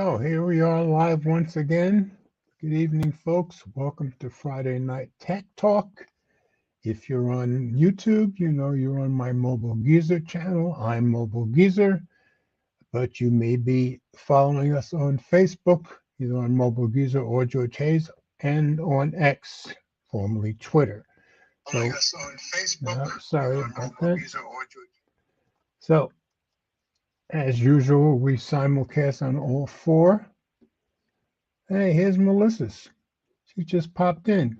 So here we are live once again. Good evening, folks. Welcome to Friday Night Tech Talk. If you're on YouTube, you know you're on my MobileGeezer channel. I'm MobileGeezer, but you may be following us on Facebook, either on MobileGeezer or George Hayes, and on X, formerly Twitter. Following us on Facebook, sorry on about that. MobileGeezer or George. So, as usual, we simulcast on all four. Hey, here's Melissa's. She just popped in.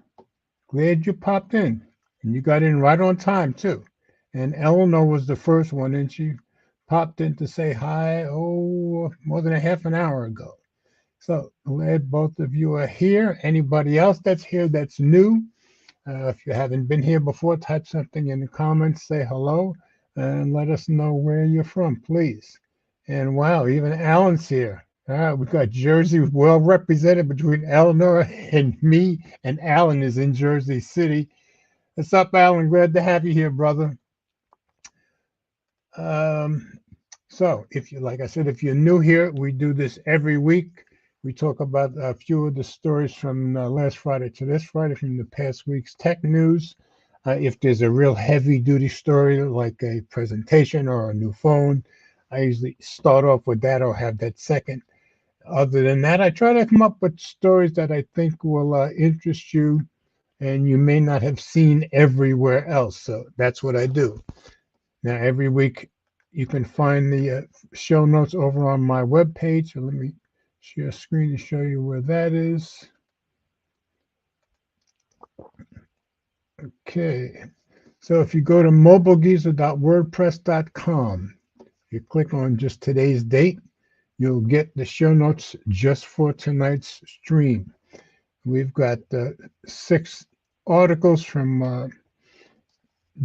Glad you popped in. And you got in right on time, too. And Eleanor was the first one, and she popped in to say hi, more than a half an hour ago. So glad both of you are here. Anybody else that's here that's new, if you haven't been here before, type something in the comments, say hello, and let us know where you're from, please. And wow, even Alan's here. All right, we got Jersey well represented between Eleanor and me, and Alan is in Jersey City. What's up, Alan? Glad to have you here, brother. So, if you, like I said, if you're new here, we do this every week. We talk about a few of the stories from last Friday to this Friday from the past week's tech news. If there's a real heavy-duty story like a presentation or a new phone, I usually start off with that or have that second. Other than that, I try to come up with stories that I think will interest you and you may not have seen everywhere else. So that's what I do. Now, every week you can find the show notes over on my webpage. So let me share a screen to show you where that is. Okay. So if you go to mobilegeezer.wordpress.com, you click on just today's date, you'll get the show notes just for tonight's stream. We've got 6 articles from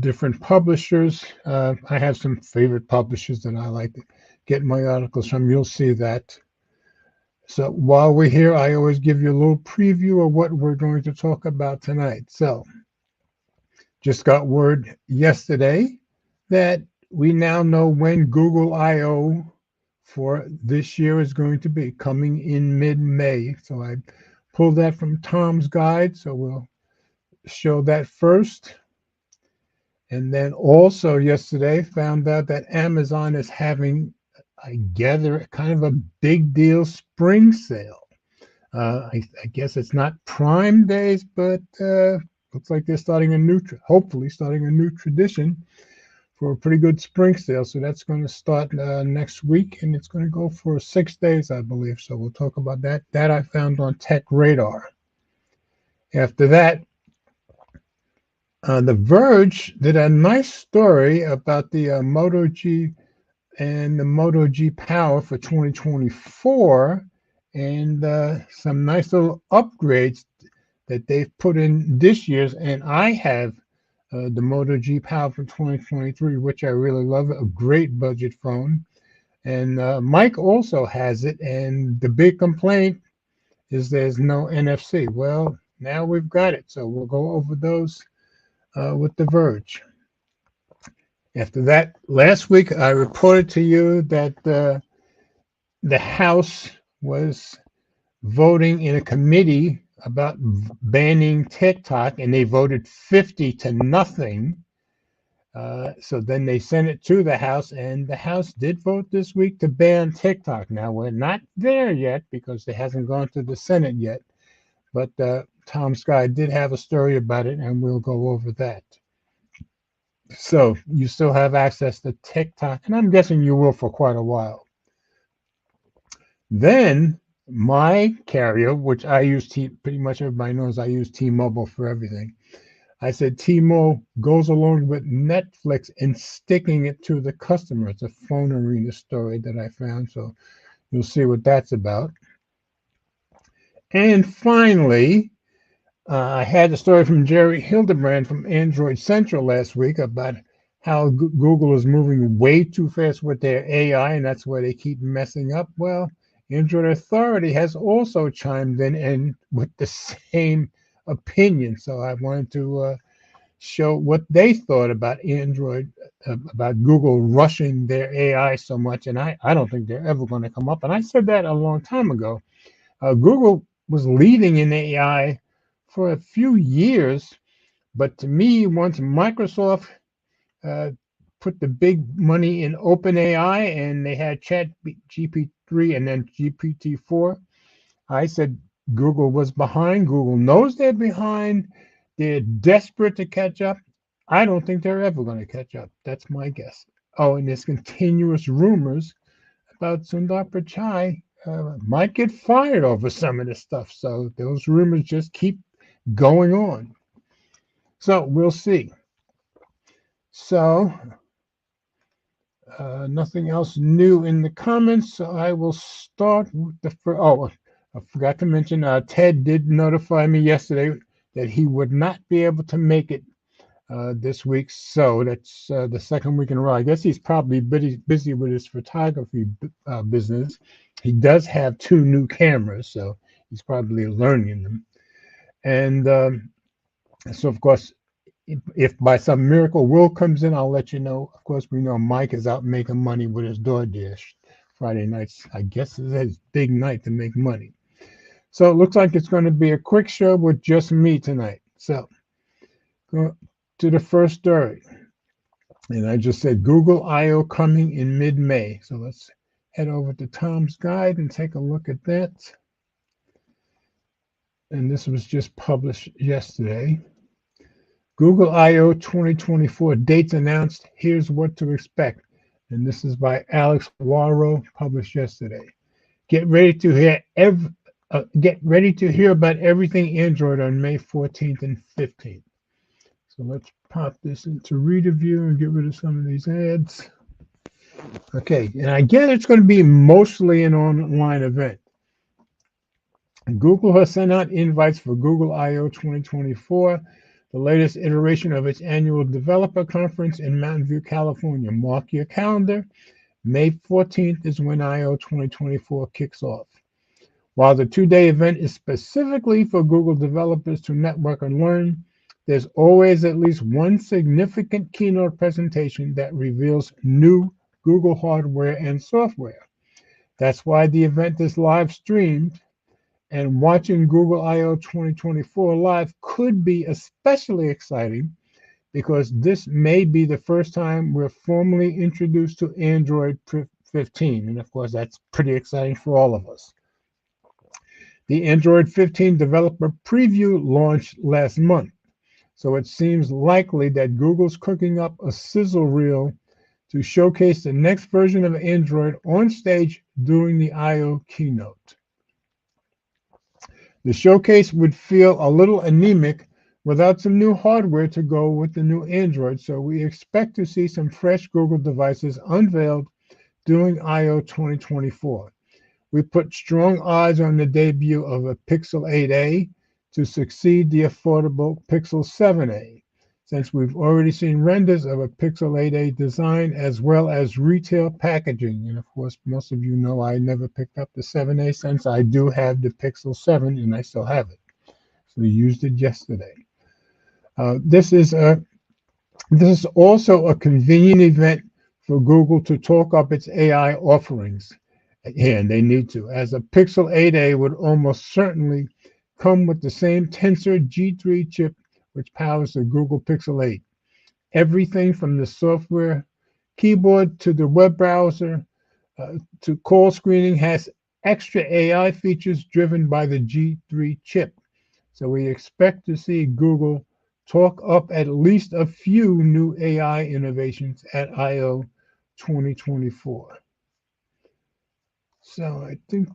different publishers. I have some favorite publishers that I like to get my articles from. You'll see that. So while we're here, I always give you a little preview of what we're going to talk about tonight. So just got word yesterday that we now know when Google I/O for this year is going to be, coming in mid-May. So I pulled that from Tom's guide, so we'll show that first. And then also yesterday found out that Amazon is having, I gather, kind of a big deal spring sale. I guess it's not Prime days, but looks like they're starting hopefully starting a new tradition for a pretty good spring sale. So that's going to start next week, and it's going to go for 6 days, I believe. So we'll talk about that. That I found on Tech Radar. After that, The Verge did a nice story about the Moto G and the Moto G Power for 2024, and some nice little upgrades that they've put in this year's. And I have the Moto G Power for 2023, which I really love, a great budget phone. And Mike also has it, and the big complaint is there's no NFC. Well, now we've got it, so we'll go over those with The Verge. After that, last week I reported to you that the House was voting in a committee about banning TikTok, and they voted 50-0. So then they sent it to the House, and the House did vote this week to ban TikTok. Now, we're not there yet because it hasn't gone to the Senate yet, but Tom Sky did have a story about it, and we'll go over that. So you still have access to TikTok, and I'm guessing you will for quite a while. Then my carrier, which I use, pretty much everybody knows I use T-Mobile for everything. I said T-Mobile goes along with Netflix in sticking it to the customer. It's a Phone Arena story that I found, so you'll see what that's about. And finally, I had a story from Jerry Hildebrand from Android Central last week about how Google is moving way too fast with their AI, and that's why they keep messing up. Well, Android Authority has also chimed in and with the same opinion. So I wanted to show what they thought about Android, about Google rushing their AI so much. And I don't think they're ever going to come up. And I said that a long time ago. Google was leading in AI for a few years, but to me, once Microsoft uh, put the big money in OpenAI and they had Chat GPT-3 and then GPT-4, I said Google was behind. Google knows they're behind. They're desperate to catch up. I don't think they're ever going to catch up. That's my guess. Oh, and there's continuous rumors about Sundar Pichai might get fired over some of this stuff. So those rumors just keep going on. So we'll see. So nothing else new in the comments. So I will start with the first. Oh, I forgot to mention, Ted did notify me yesterday that he would not be able to make it this week. So that's the second week in a row. I guess he's probably busy with his photography business. He does have two new cameras, so he's probably learning them. And so, of course, if by some miracle Will comes in, I'll let you know. Of course, we know Mike is out making money with his DoorDash. Friday nights, I guess, is his big night to make money. So it looks like it's going to be a quick show with just me tonight. So go to the first story. And I just said Google I/O coming in mid-May. So let's head over to Tom's Guide and take a look at that. And this was just published yesterday. Google I/O 2024 dates announced. Here's what to expect. And this is by Alex Waro, published yesterday. Get ready to hear about everything Android on May 14th and 15th. So let's pop this into Reader View and get rid of some of these ads. Okay, and again, it's going to be mostly an online event. Google has sent out invites for Google I/O 2024, the latest iteration of its annual developer conference in Mountain View, California. Mark your calendar. May 14th is when I/O 2024 kicks off. While the two-day event is specifically for Google developers to network and learn, there's always at least one significant keynote presentation that reveals new Google hardware and software. That's why the event is live streamed, and watching Google I/O 2024 live could be especially exciting because this may be the first time we're formally introduced to Android 15. And of course, that's pretty exciting for all of us. The Android 15 developer preview launched last month, so it seems likely that Google's cooking up a sizzle reel to showcase the next version of Android on stage during the I/O keynote. The showcase would feel a little anemic without some new hardware to go with the new Android, so we expect to see some fresh Google devices unveiled during I/O 2024. We put strong odds on the debut of a Pixel 8a to succeed the affordable Pixel 7a, since we've already seen renders of a Pixel 8a design as well as retail packaging. And of course, most of you know I never picked up the 7a since I do have the Pixel 7 and I still have it. So we used it yesterday. This is also a convenient event for Google to talk up its AI offerings. And they need to, as a Pixel 8a would almost certainly come with the same Tensor G3 chip which powers the Google Pixel 8. Everything from the software keyboard to the web browser to call screening has extra AI features driven by the G3 chip. So we expect to see Google talk up at least a few new AI innovations at I/O 2024. So I think,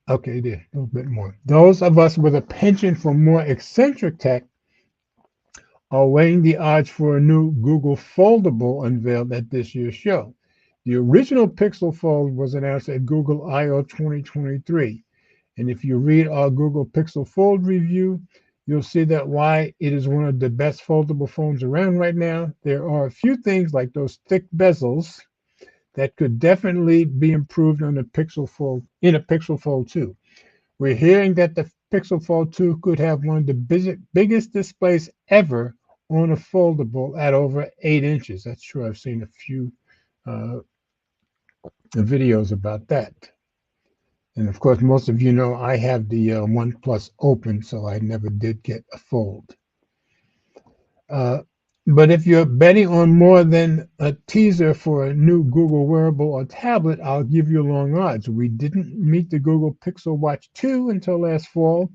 okay, there, a little bit more. Those of us with a penchant for more eccentric tech are weighing the odds for a new Google Foldable unveiled at this year's show. The original Pixel Fold was announced at Google I/O 2023. And if you read our Google Pixel Fold review, you'll see that why it is one of the best foldable phones around right now. There are a few things like those thick bezels that could definitely be improved on the Pixel Fold in a Pixel Fold 2. We're hearing that the Pixel Fold 2 could have one of the biggest displays ever on a foldable at over 8 inches. That's true. I've seen a few uh, videos about that. And of course, most of you know I have the OnePlus Open, so I never did get a fold. Uh, but if you're betting on more than a teaser for a new Google wearable or tablet, I'll give you long odds. We didn't meet the Google Pixel Watch 2 until last fall,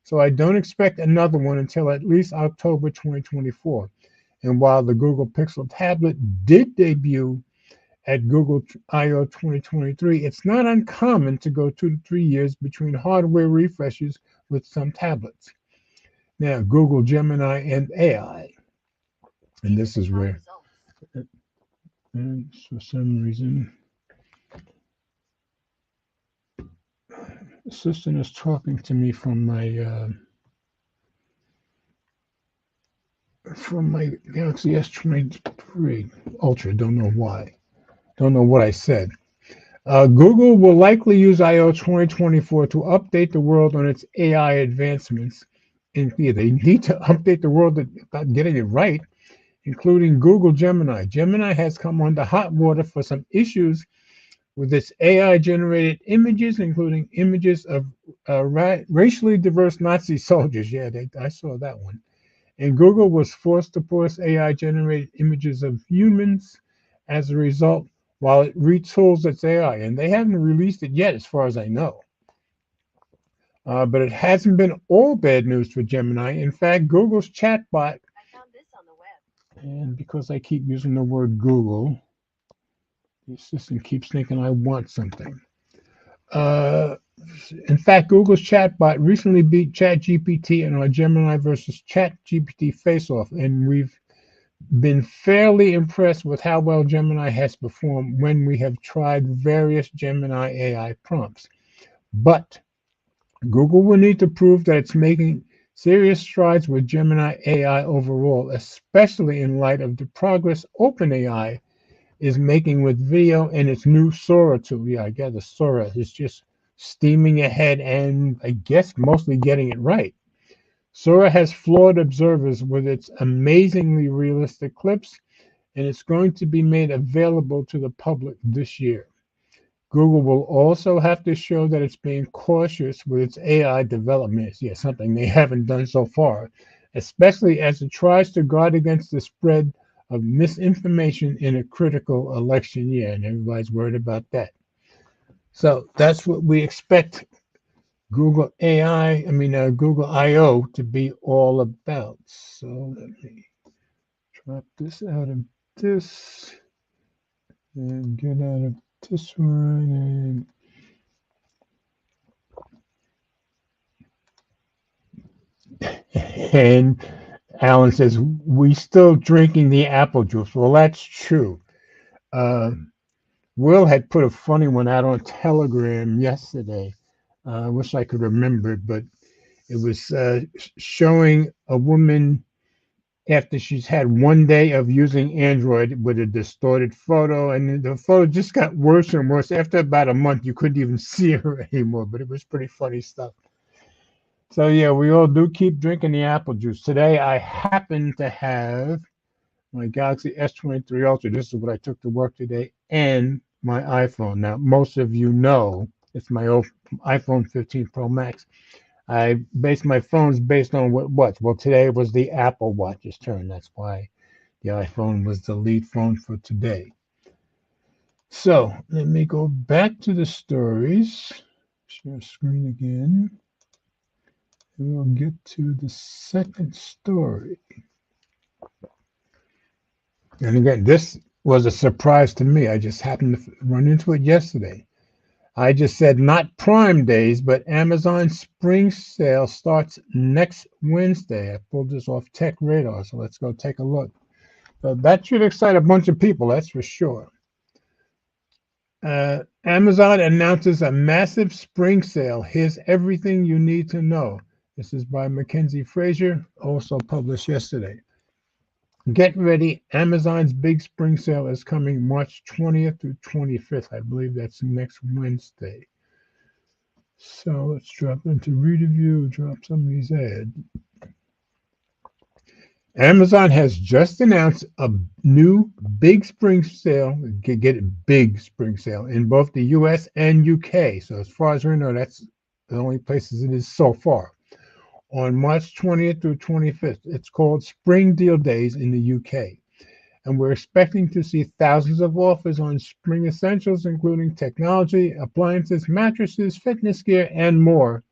so I don't expect another one until at least October 2024. And while the Google Pixel tablet did debut at Google I/O 2023, it's not uncommon to go 2 to 3 years between hardware refreshes with some tablets. Now, Google Gemini and AI. And this is where, and for some reason, the assistant is talking to me from my Galaxy S23 Ultra. Don't know why. Don't know what I said. Google will likely use I/O 2024 to update the world on its AI advancements. And yeah, they need to update the world about getting it right, including Google Gemini. Gemini has come under hot water for some issues with its AI-generated images, including images of racially diverse Nazi soldiers. Yeah, I saw that one. And Google was forced to post AI-generated images of humans as a result while it retools its AI. And they haven't released it yet, as far as I know. But it hasn't been all bad news for Gemini. In fact, Google's chatbot, and because I keep using the word Google, the assistant keeps thinking I want something. Uh, in fact, Google's chatbot recently beat ChatGPT in our Gemini versus ChatGPT face-off, and we've been fairly impressed with how well Gemini has performed when we have tried various Gemini AI prompts. But Google will need to prove that it's making serious strides with Gemini AI overall, especially in light of the progress OpenAI is making with video and its new Sora tool. Yeah, I guess the Sora is just steaming ahead and I guess mostly getting it right. Sora has floored observers with its amazingly realistic clips, and it's going to be made available to the public this year. Google will also have to show that it's being cautious with its AI development. Yeah, something they haven't done so far, especially as it tries to guard against the spread of misinformation in a critical election year, and everybody's worried about that. So that's what we expect Google I/O to be all about. So let me drop this out of this and get out of this one and Alan says we still drinking the apple juice. Well, that's true. Uh, Will had put a funny one out on Telegram yesterday. I wish I could remember it, but it was showing a woman after she's had one day of using Android with a distorted photo, and the photo just got worse and worse. After about a month, you couldn't even see her anymore, but it was pretty funny stuff. So, yeah, we all do keep drinking the apple juice. Today, I happen to have my Galaxy S23 Ultra. This is what I took to work today, and my iPhone. Now, most of you know it's my old iPhone 15 Pro Max. I base my phones based on what? Well, today was the Apple Watch's turn. That's why the iPhone was the lead phone for today. So let me go back to the stories. Share screen again. And we'll get to the second story. And again, this was a surprise to me. I just happened to run into it yesterday. I just said not Prime days, but Amazon Spring Sale starts next Wednesday. I pulled this off Tech Radar, so let's go take a look. So that should excite a bunch of people, that's for sure. Amazon announces a massive spring sale. Here's everything you need to know. This is by Mackenzie Fraser, also published yesterday. Get ready. Amazon's big spring sale is coming March 20th through 25th. I believe that's next Wednesday. So let's drop into read review, drop some of these ads. Amazon has just announced a new big spring sale, get it, big spring sale in both the US and UK. So as far as we know, that's the only places it is so far. On March 20th through 25th, it's called Spring Deal Days in the UK. And we're expecting to see thousands of offers on spring essentials, including technology, appliances, mattresses, fitness gear, and more,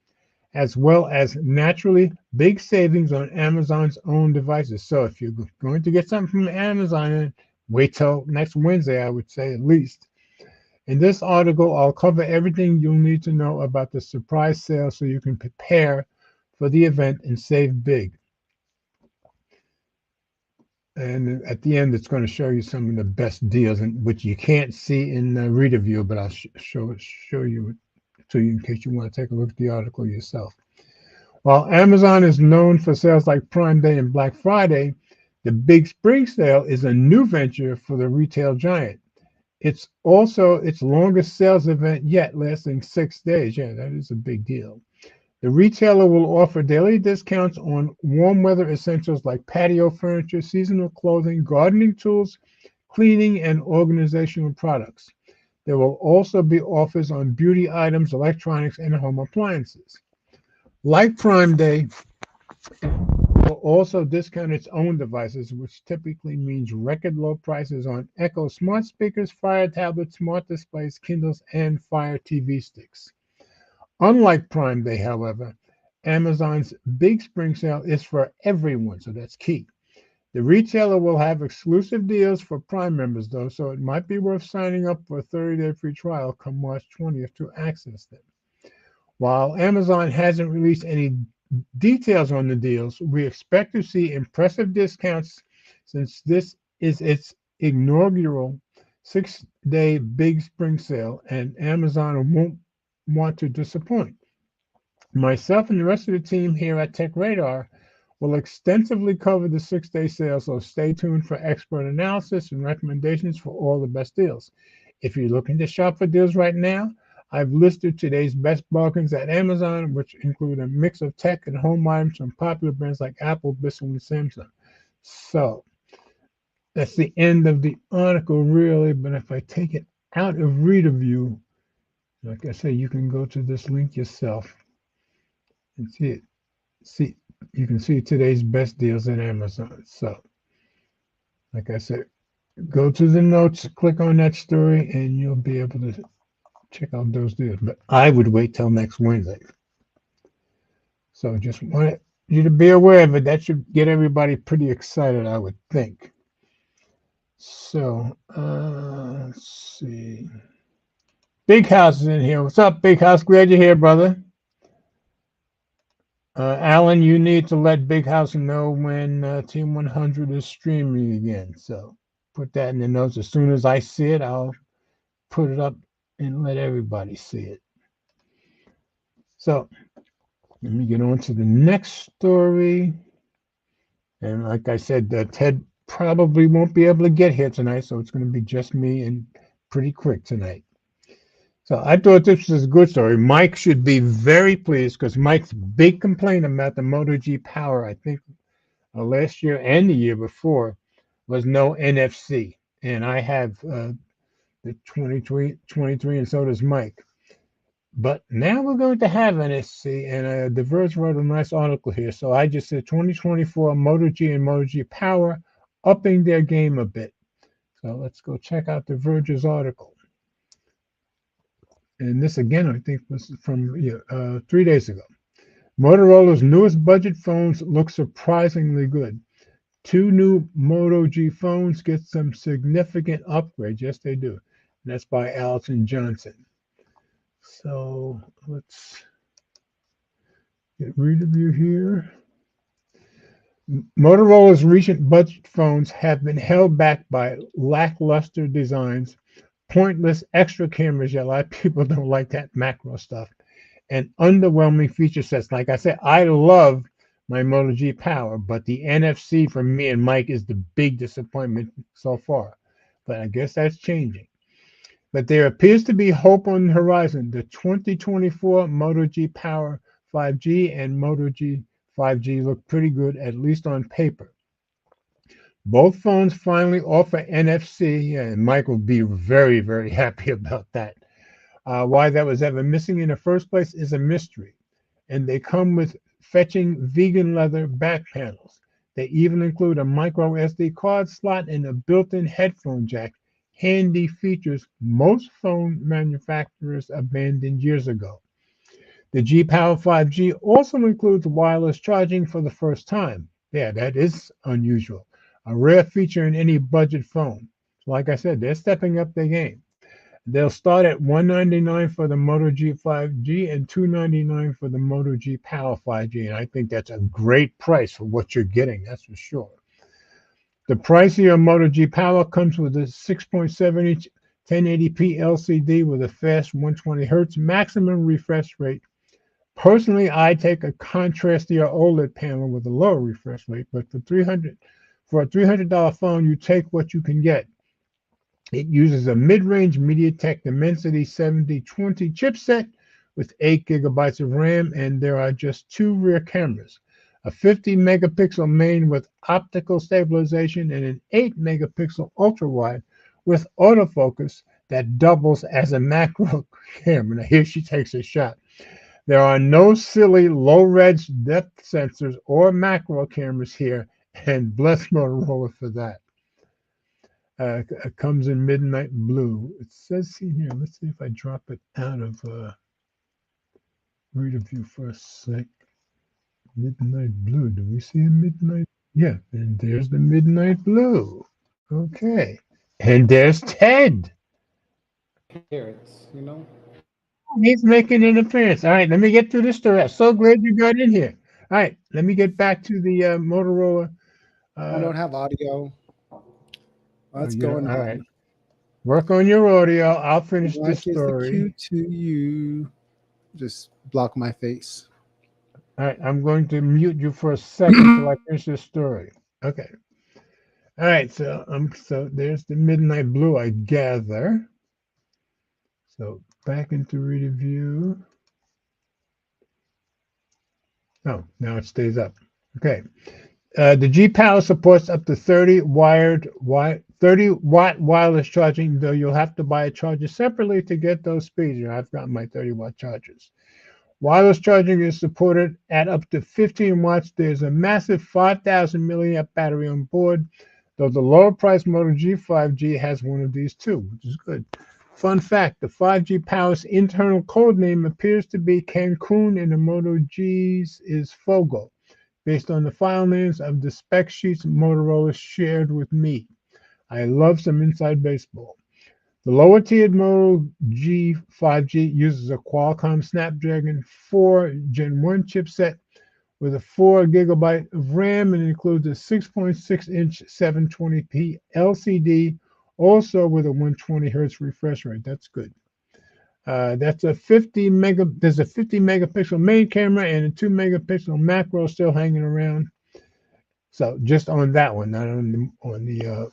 as well as naturally big savings on Amazon's own devices. So if you're going to get something from Amazon, wait till next Wednesday, I would say at least. In this article, I'll cover everything you'll need to know about the surprise sale so you can prepare for the event and save big. And at the end, it's going to show you some of the best deals, which you can't see in the reader view, but I'll show you to you in case you want to take a look at the article yourself. While Amazon is known for sales like Prime Day and Black Friday, the Big Spring Sale is a new venture for the retail giant. It's also its longest sales event yet, lasting 6 days. Yeah, that is a big deal. The retailer will offer daily discounts on warm weather essentials like patio furniture, seasonal clothing, gardening tools, cleaning, and organizational products. There will also be offers on beauty items, electronics, and home appliances. Like Prime Day, it will also discount its own devices, which typically means record low prices on Echo smart speakers, Fire tablets, smart displays, Kindles, and Fire TV sticks. Unlike Prime Day, however, Amazon's Big Spring Sale is for everyone, so that's key. The retailer will have exclusive deals for Prime members, though, so it might be worth signing up for a 30-day free trial come March 20th to access them. While Amazon hasn't released any details on the deals, we expect to see impressive discounts since this is its inaugural 6-day Big Spring Sale, and Amazon won't want to disappoint. Myself and the rest of the team here at Tech Radar will extensively cover the 6-day sale, so stay tuned for expert analysis and recommendations for all the best deals. If you're looking to shop for deals right now, I've listed today's best bargains at Amazon, which include a mix of tech and home items from popular brands like Apple, Bissell, and Samsung. So that's the end of the article, really, but if I take it out of reader view, like I say, you can go to this link yourself and see it. See, you can see today's best deals at Amazon. So, like I said, go to the notes, click on that story, and you'll be able to check out those deals. But I would wait till next Wednesday. So just wanted you to be aware of it. That should get everybody pretty excited, I would think. So, let's see. Big House is in here. What's up, Big House? Glad you're here, brother. Alan, you need to let Big House know when Team 100 is streaming again. So put that in the notes. As soon as I see it, I'll put it up and let everybody see it. So let me get on to the next story. And like I said, Ted probably won't be able to get here tonight, so it's going to be just me and pretty quick tonight. So I thought this was a good story. Mike should be very pleased because Mike's big complaint about the Moto G Power, I think last year and the year before, was no NFC. And I have the 23, and so does Mike. But now we're going to have NFC, and The Verge wrote a nice article here. So I just said 2024 Moto G and Moto G Power upping their game a bit. So let's go check out The Verge's article. And this again, I think, was from 3 days ago. Motorola's newest budget phones look surprisingly good. 2 new Moto G phones get some significant upgrades. Yes, they do. And that's by Allison Johnson. So let's get reader view here. Motorola's recent budget phones have been held back by lackluster designs, pointless extra cameras. Yeah, a lot of people don't like that macro stuff, and underwhelming feature sets. Like I said, I love my Moto G Power, but the NFC for me and Mike is the big disappointment so far. But I guess that's changing. But there appears to be hope on the horizon. The 2024 Moto G Power 5G and Moto G 5G look pretty good, at least on paper. Both phones finally offer NFC, and Mike will be very, very happy about that. Why that was ever missing in the first place is a mystery. And they come with fetching vegan leather back panels. They even include a micro SD card slot and a built-in headphone jack, handy features most phone manufacturers abandoned years ago. The G Power 5G also includes wireless charging for the first time. Yeah, that is unusual. A rare feature in any budget phone. Like I said, they're stepping up their game. They'll start at $199 for the Moto G5G and $299 for the Moto G Power 5G. And I think that's a great price for what you're getting, that's for sure. The pricier Moto G Power comes with a 6.7-inch 1080p LCD with a fast 120 hertz maximum refresh rate. Personally, I take a contrastier OLED panel with a lower refresh rate, but for a $300 phone, you take what you can get. It uses a mid-range MediaTek Dimensity 7020 chipset with 8 gigabytes of RAM, and there are just two rear cameras, a 50 megapixel main with optical stabilization and an 8 megapixel ultra-wide with autofocus that doubles as a macro camera. Now here she takes a shot. There are no silly low-res depth sensors or macro cameras here, and bless Motorola for that. Comes in midnight blue. It says here, let's see if I drop it out of reader view for a sec. Midnight blue. Do we see a midnight? Yeah, and there's the midnight blue. Okay. And there's Ted. Appearance. He's making an appearance. All right, let me get through this story. I'm so glad you got in here. All right, let me get back to the Motorola. I Uh, don't have audio. What's you know, going all right. on? Work on your audio. I'll finish this Like is the story. cue to you? Just block my face. All right, I'm going to mute you for a second till I finish this story. Okay. All right, so there's the midnight blue, I gather. So back into reader view. Oh, now it stays up. Okay. The G Power supports up to 30 watt wireless charging, though you'll have to buy a charger separately to get those speeds. You know, I've got my 30-watt chargers. Wireless charging is supported at up to 15 watts. There's a massive 5,000 milliamp battery on board, though the lower price Moto G5G has one of these too, which is good. Fun fact, the 5G Power's internal code name appears to be Cancun and the Moto G's is Fogo, based on the file names of the spec sheets Motorola shared with me. I love some inside baseball. The lower tiered Moto G5G uses a Qualcomm Snapdragon 4 Gen 1 chipset with a 4 gigabyte of RAM and includes a 6.6-inch 720p LCD, also with a 120 hertz refresh rate. That's good. There's a 50 megapixel main camera and a 2 megapixel macro still hanging around. So just on that one, not on the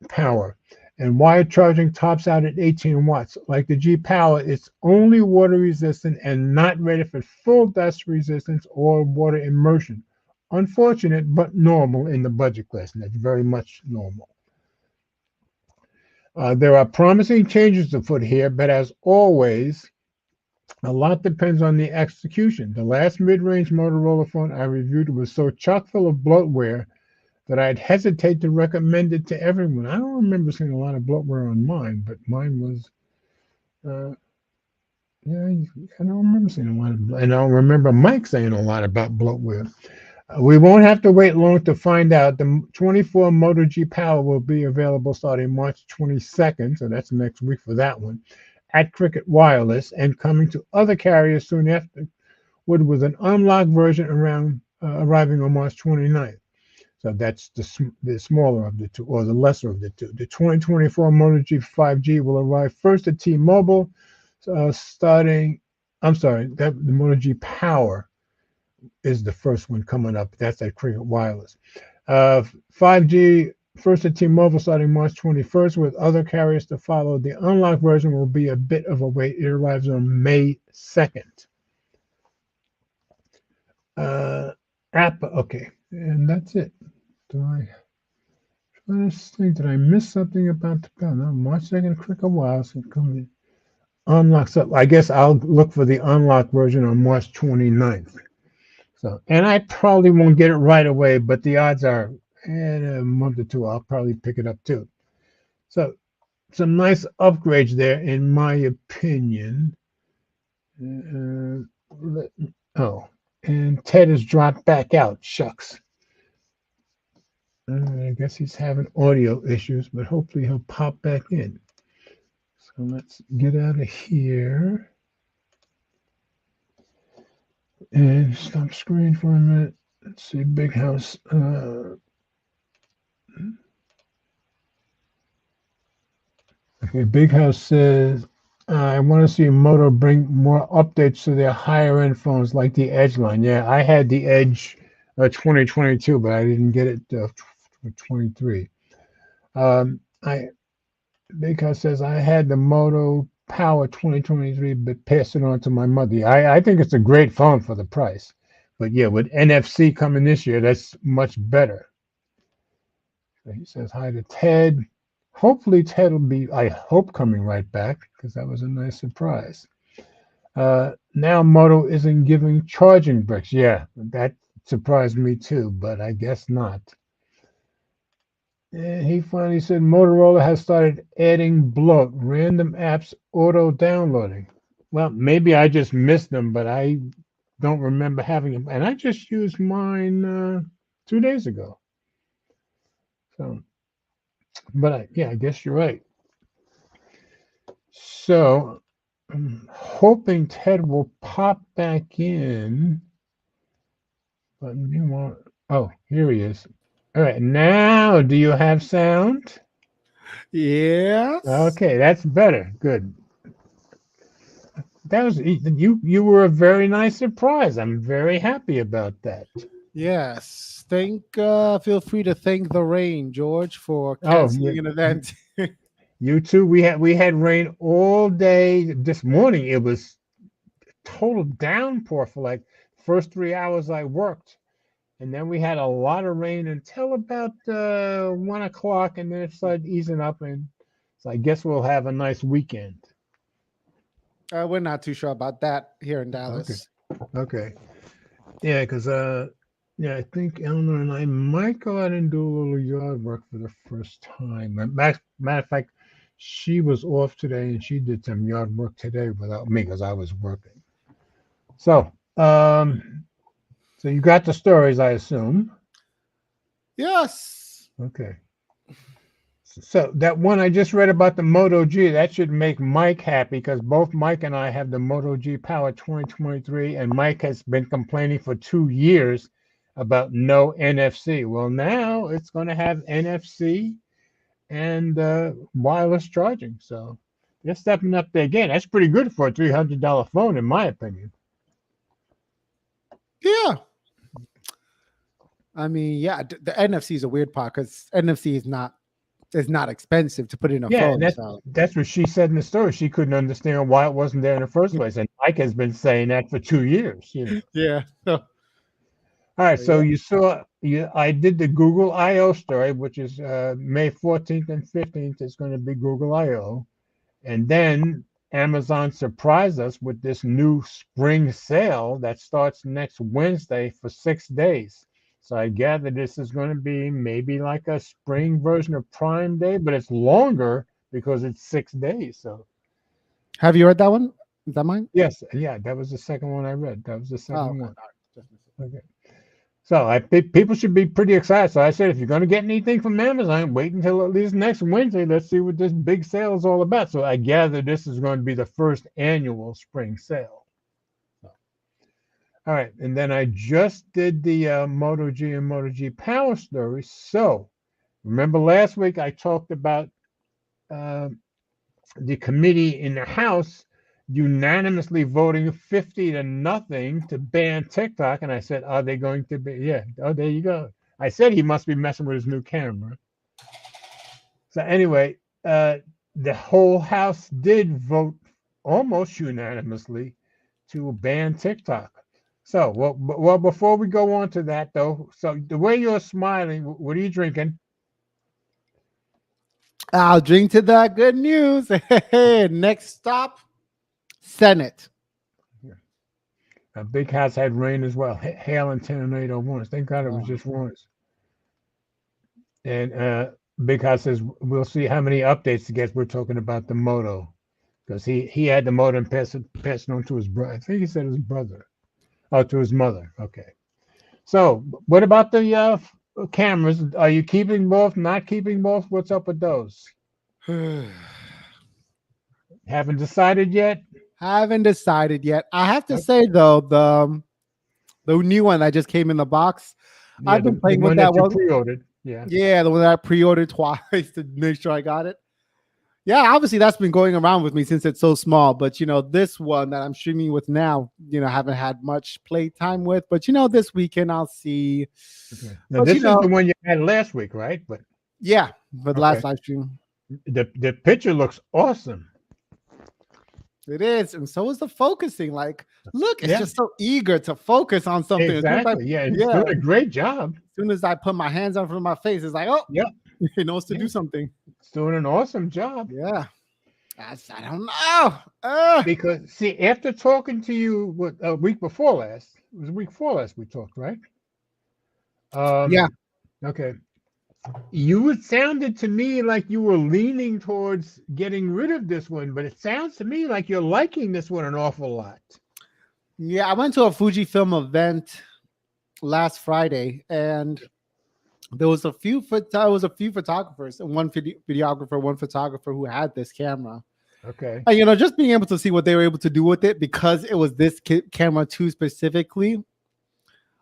power. And wired charging tops out at 18 watts. Like the G Power, it's only water resistant and not rated for full dust resistance or water immersion. Unfortunate, but normal in the budget class, and that's very much normal. There are promising changes afoot here, but as always, a lot depends on the execution. The last mid-range Motorola phone I reviewed was so chock full of bloatware that I'd hesitate to recommend it to everyone. I don't remember seeing a lot of bloatware on mine, but mine was, yeah, I don't remember seeing a lot of, and I don't remember Mike saying a lot about bloatware. We won't have to wait long to find out. The 24 Moto G Power will be available starting March 22nd, so that's next week for that one, at Cricket Wireless, and coming to other carriers soon after, with an unlocked version arriving on March 29th. So that's the smaller of the two, or the lesser of the two. The 2024 Moto G5G will arrive first at T-Mobile, starting. I'm sorry, the Moto G Power is the first one coming up. That's at Cricket Wireless. 5G first at T-Mobile starting March 21st, with other carriers to follow. The unlocked version will be a bit of a wait. It arrives on May 2nd. Okay, and that's it. Do I Let's think. Did I miss something about the bell? No, March 2nd, quick a while. So it comes unlocks up. I guess I'll look for the unlocked version on March 29th. So, and I probably won't get it right away, but the odds are in a month or two, I'll probably pick it up too. So, some nice upgrades there, in my opinion. Oh, and Ted has dropped back out. Shucks. I guess he's having audio issues, but hopefully he'll pop back in. So let's get out of here and stop screen for a minute. Let's see, Big House. Okay, Big House says, I want to see Moto bring more updates to their higher end phones like the Edge line. Yeah, I had the Edge 2022, but I didn't get it for 23. Big House says, I had the Moto Power 2023, but passed it on to my mother. I think it's a great phone for the price. But yeah, with NFC coming this year, that's much better. So he says hi to Ted. Hopefully Ted will be, I hope, coming right back, because that was a nice surprise. Now Moto isn't giving charging bricks. Yeah, that surprised me too, but I guess not. And he finally said Motorola has started adding bloat, random apps auto downloading. Well, maybe I just missed them, but I don't remember having them. And I just used mine 2 days ago. So, but yeah, I guess you're right. So I'm hoping Ted will pop back in. But oh, here he is. All right, now do you have sound? Yes. Okay, that's better. Good. That was you. You were a very nice surprise. I'm very happy about that. Yes. Feel free to thank the rain, George, for Oh, yeah. canceling an event. You too. We had rain all day this morning. It was total downpour for like first 3 hours I worked, and then we had a lot of rain until about 1 o'clock, and then it started easing up, and so I guess we'll have a nice weekend. We're not too sure about that here in Okay. Dallas. Okay. Yeah, because yeah, I think Eleanor and I might go out and do a little yard work for the first time. Matter of fact, she was off today and she did some yard work today without me because I was working. So, so you got the stories, I assume. Yes. Okay. So that one I just read about the Moto G, that should make Mike happy because both Mike and I have the Moto G Power 2023, and Mike has been complaining for 2 years about no NFC. Well, now it's going to have NFC and wireless charging. So they're stepping up there again. That's pretty good for a $300 phone, in my opinion. Yeah. I mean, yeah, the NFC is a weird part because NFC is not expensive to put in a Yeah, phone. and So that's what she said in the story. She couldn't understand why it wasn't there in the first place. And Mike has been saying that for 2 years. yeah. All right, so Yeah. I did the Google I/O story, which is May 14th and 15th is going to be Google I/O, and then Amazon surprised us with this new spring sale that starts next Wednesday for 6 days. So I gather this is going to be maybe like a spring version of Prime Day, but it's longer because it's 6 days. So Have you read that one? Is that mine? yes, yeah, that was the second one I read. That was the Oh, second okay. one. All right. Okay. So people should be pretty excited. So I said, if you're going to get anything from Amazon, wait until at least next Wednesday. Let's see what this big sale is all about. So I gather this is going to be the first annual spring sale. So, all right. And then I just did the Moto G and Moto G Power story. So remember last week I talked about the committee in the House unanimously voting 50-0 to ban TikTok. And I said, are they going to be? Yeah. Oh, there you go. I said he must be messing with his new camera. So anyway, the whole House did vote almost unanimously to ban TikTok. So, well, before we go on to that, though, so the way you're smiling, what are you drinking? I'll drink to that good news. Next stop, Senate. Big house had rain as well. Hail and tornado warnings. Thank God it was just warnings. And Big house says we'll see how many updates. I guess we're talking about the moto because he had the moto and passed it on to his brother. I think he said his brother. Oh, to his mother. Okay. So what about the cameras? Are you keeping both? Not keeping both? What's up with those? Haven't decided yet. Haven't decided yet. I have to say though, the new one that just came in the box, Yeah, I've been playing the with that you one. pre-ordered. Yeah. Yeah, the one that I pre-ordered twice to make sure I got it. Yeah, obviously that's been going around with me since it's so small. But this one that I'm streaming with now, haven't had much play time with. But this weekend I'll see. Okay. Now this is the one you had last week, right? But yeah, for the last live stream. The picture looks awesome. It is, and so is the focusing. Like, look, it's just so eager to focus on something. Exactly. It's doing a great job. As soon as I put my hands on front of my face, it's like, oh, yeah, it knows to do something. It's doing an awesome job. Yeah. I don't know. Because see, after talking to you a week before last, it was a week before last we talked, right? Yeah. Okay. You sounded to me like you were leaning towards getting rid of this one, but it sounds to me like you're liking this one an awful lot. Yeah, I went to a Fujifilm event last Friday, and there was a few photographers and one videographer, one photographer who had this camera. Okay. And, just being able to see what they were able to do with it because it was this camera too specifically.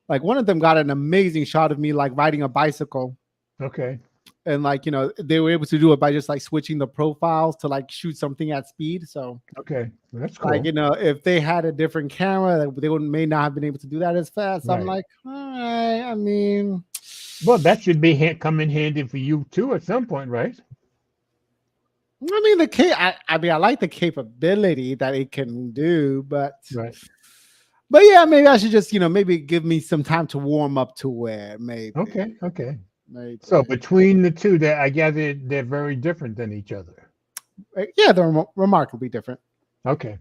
Like one of them got an amazing shot of me like riding a bicycle. Okay. And they were able to do it by just like switching the profiles to like shoot something at speed. So okay, well, that's cool. Like if they had a different camera, they may not have been able to do that as fast. So Right. I'm like, all right. I mean, well, that should be come in handy for you too at some point, right? I mean I like the capability that it can do, but right. But yeah, maybe I should just maybe give me some time to warm up to it. Maybe. Okay. Maybe. So between the two, I gather they're very different than each other. Yeah, they're remarkably different. Okay.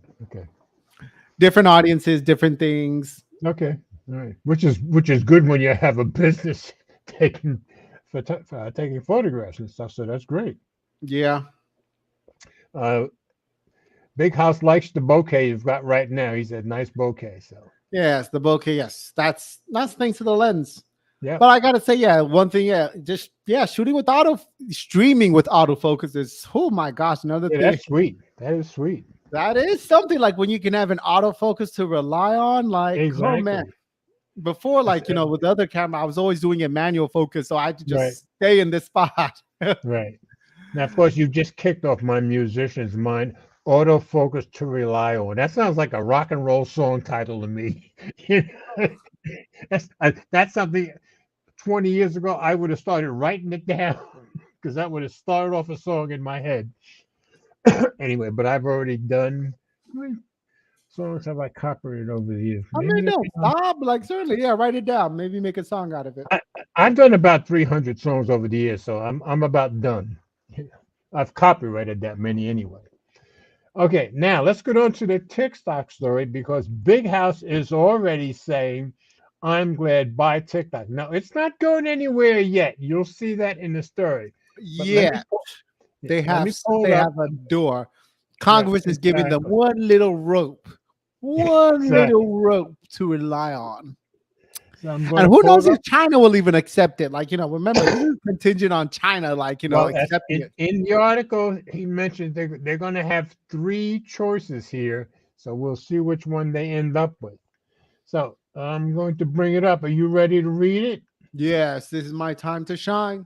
Different audiences, different things. Okay. All right. Which is good when you have a business taking photographs and stuff. So that's great. Yeah. Big House likes the bokeh you've got right now. He said nice bokeh. So yes, the bokeh. Yes, that's thanks to the lens. Yeah. But I gotta say, one thing, shooting with streaming with autofocus is, oh my gosh, another thing. That's sweet. That is sweet. That is something like when you can have an autofocus to rely on, like, exactly. Oh man. Before, with the other camera, I was always doing a manual focus, so I had to just stay in this spot. Right. Now, of course, you just kicked off my musician's mind. Autofocus to rely on. That sounds like a rock and roll song title to me. That's something 20 years ago I would have started writing it down because that would have started off a song in my head. Anyway, but I've already done. How many songs have I copyrighted over the years? Bob, certainly, write it down. Maybe make a song out of it. I've done about 300 songs over the years, so I'm about done. I've copyrighted that many anyway. Okay, now let's get on to the TikTok story because Big House is already saying, I'm glad buy TikTok. Now, it's not going anywhere yet. You'll see that in the story. Yeah, they have a door. Congress is giving them one little rope to rely on. So and who knows if China will even accept it? Remember, this is contingent on China, accepting it. In the article, he mentioned they're going to have 3 choices here. So we'll see which one they end up with. So I'm going to bring it up. Are you ready to read it? Yes, this is my time to shine.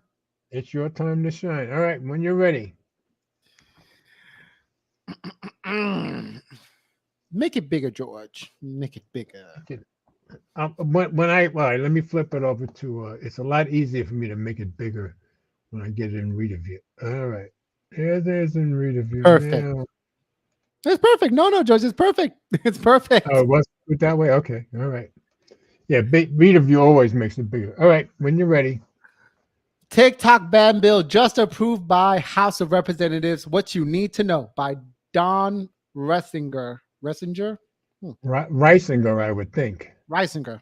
It's your time to shine. All right, when you're ready. Make it bigger, George. Make it bigger. Let me flip it over to. It's a lot easier for me to make it bigger when I get it in reader view. All right, there's in reader view. Perfect. Now. It's perfect. No, George, it's perfect. It's perfect. Oh, it was that way. Okay, all right. Yeah, reader view always makes it bigger. All right, when you're ready. TikTok ban bill just approved by House of Representatives. What you need to know by Don Ressinger. Reisinger, I would think. Reisinger.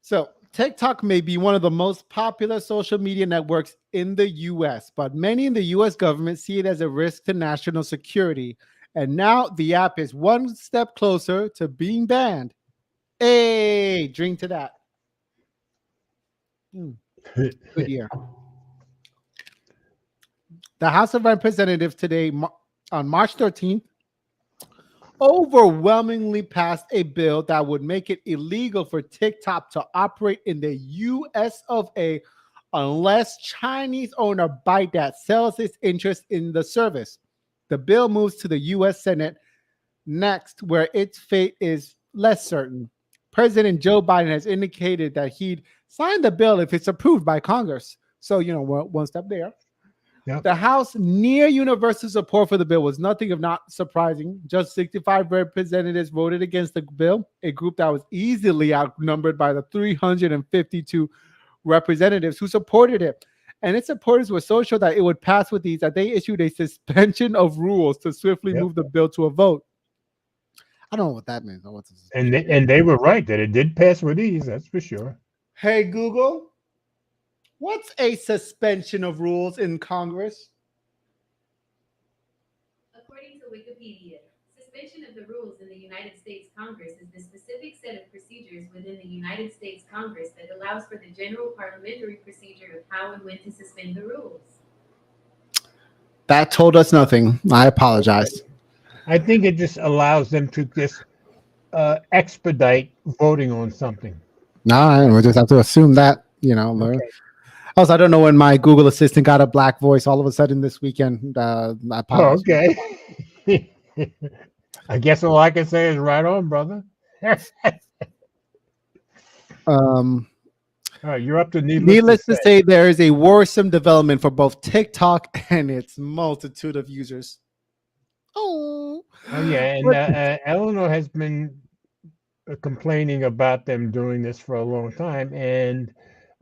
So TikTok may be one of the most popular social media networks in the US, but many in the US government see it as a risk to national security. And now the app is one step closer to being banned. Hey, drink to that. Good year. The House of Representatives today, on March 13th, overwhelmingly passed a bill that would make it illegal for TikTok to operate in the US of A unless Chinese owner ByteDance sells its interest in the service. The bill moves to the US Senate next, where its fate is less certain. President Joe Biden has indicated that he'd sign the bill if it's approved by Congress. So, one step there. Yep. The House near universal support for the bill was nothing if not surprising. Just 65 representatives voted against the bill, a group that was easily outnumbered by the 352 representatives who supported it. And its supporters were so sure that it would pass with ease that they issued a suspension of rules to swiftly move the bill to a vote. I don't know what that means. And they were right that it did pass with ease, that's for sure. Hey, Google. What's a suspension of rules in Congress? According to Wikipedia, suspension of the rules in the United States Congress is the specific set of procedures within the United States Congress that allows for the general parliamentary procedure of how and when to suspend the rules. That told us nothing. I apologize. I think it just allows them to just expedite voting on something. No, we just have to assume that, Okay. Also, I don't know when my Google Assistant got a black voice all of a sudden this weekend. Okay. I guess all I can say is right on, brother. All right, you're up to needless to say, there is a worrisome development for both TikTok and its multitude of users. Oh yeah, and Eleanor has been complaining about them doing this for a long time, and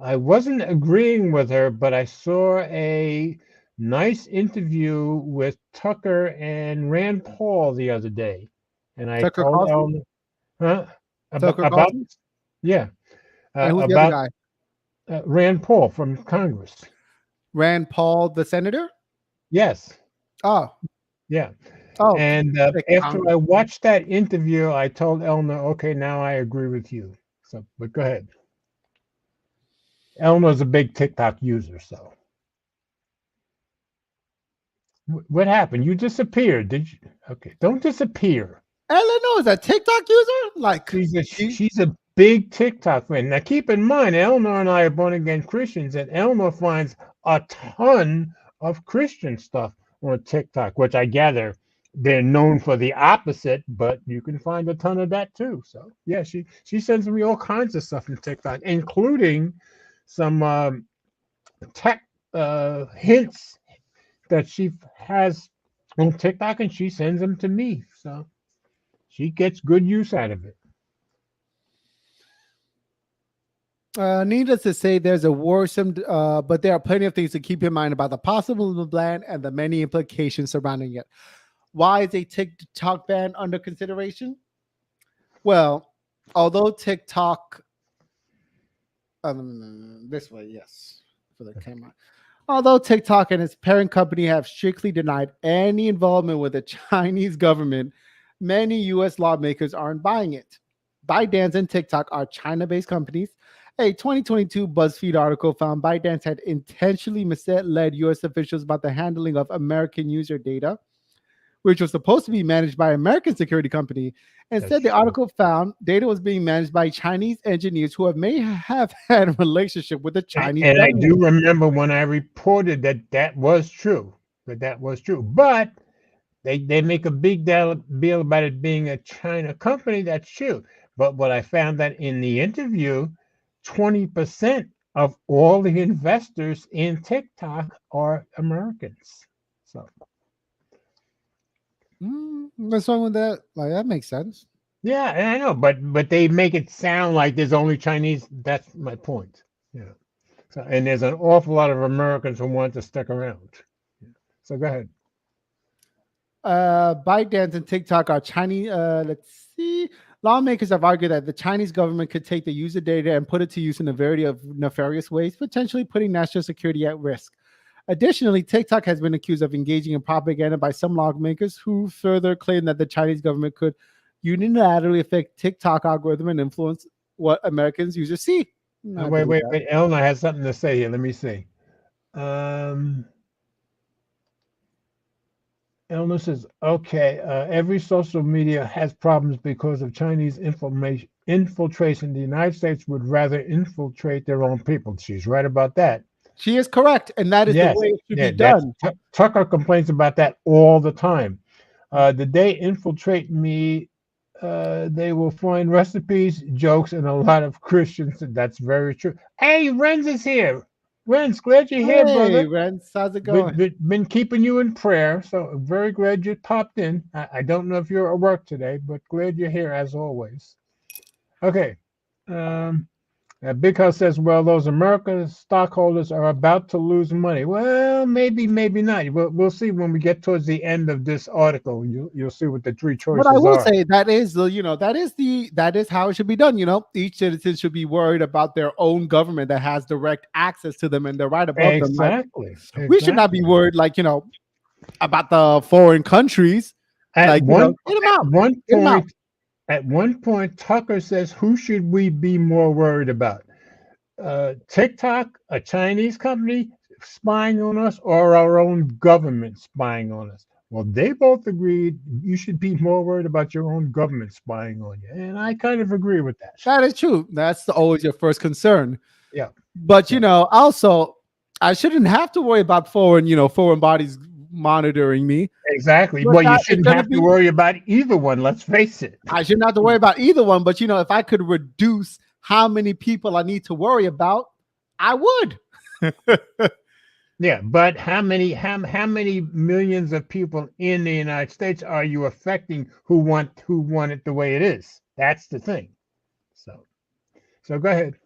I wasn't agreeing with her, but I saw a nice interview with Tucker and Rand Paul the other day, and I Tucker told Carlson? about yeah, and who's the other guy? Rand Paul from Congress. Rand Paul, the senator? Yes. Oh, yeah. Oh, and after I watched that interview, I told Eleanor, okay, now I agree with you. So, but go ahead. Eleanor's a big TikTok user, so. What happened? You disappeared, did you? Okay, don't disappear. Eleanor is a TikTok user? Like she's a big TikTok fan. Now keep in mind, Eleanor and I are born again Christians, and Eleanor finds a ton of Christian stuff on TikTok, which I gather they're known for the opposite, but you can find a ton of that too. So yeah, she sends me all kinds of stuff on TikTok, including some tech hints that she has on TikTok, and she sends them to me. So she gets good use out of it. Needless to say, there's a worrisome, but there are plenty of things to keep in mind about the possible ban and the many implications surrounding it. Why is a TikTok ban under consideration? Well, although TikTok, this way, yes, for the camera. Although TikTok and its parent company have strictly denied any involvement with the Chinese government, many U.S. lawmakers aren't buying it. ByteDance and TikTok are China-based companies. A 2022 BuzzFeed article found ByteDance had intentionally misled U.S. officials about the handling of American user data, which was supposed to be managed by an American security company. Instead, the article found data was being managed by Chinese engineers who may have had a relationship with the Chinese government. I do remember when I reported that was true, But they make a big deal about it being a China company. That's true. But what I found that in the interview, 20% of all the investors in TikTok are Americans. So. What's wrong with that? Like, that makes sense. Yeah, I know, but they make it sound like there's only Chinese. That's my point. Yeah. So, and there's an awful lot of Americans who want to stick around. So go ahead. ByteDance and TikTok are Chinese. Let's see. Lawmakers have argued that the Chinese government could take the user data and put it to use in a variety of nefarious ways, potentially putting national security at risk. Additionally, TikTok has been accused of engaging in propaganda by some lawmakers who further claim that the Chinese government could unilaterally affect TikTok algorithm and influence what Americans users see. Wait. Eleanor has something to say here. Let me see. Eleanor says, okay, every social media has problems because of Chinese infiltration. The United States would rather infiltrate their own people. She's right about that. She is correct, and that is the way it should be done. Tucker complains about that all the time. The day infiltrate me, they will find recipes, jokes, and a lot of Christians. That's very true. Hey, Renz is here. Renz, glad you're here, brother. Hey, Renz, how's it going? Been keeping you in prayer, so very glad you popped in. I don't know if you're at work today, but glad you're here as always. Okay. Big House says, well, those American stockholders are about to lose money. Well, maybe not. We'll see when we get towards the end of this article. You'll see what the three choices are. But I will say that is how it should be done. Each citizen should be worried about their own government that has direct access to them and they're right above them. Exactly. We should not be worried, about the foreign countries. At one point, Tucker says, who should we be more worried about? TikTok, a Chinese company spying on us, or our own government spying on us? Well, they both agreed you should be more worried about your own government spying on you. And I kind of agree with that. That is true. That's always your first concern. Yeah. But, also, I shouldn't have to worry about foreign bodies monitoring me. Exactly. Well, you shouldn't have to worry about either one. Let's face it. I shouldn't have to worry about either one. But, if I could reduce how many people I need to worry about, I would. Yeah, but how many millions of people in the United States are you affecting who want it the way it is? That's the thing. So go ahead.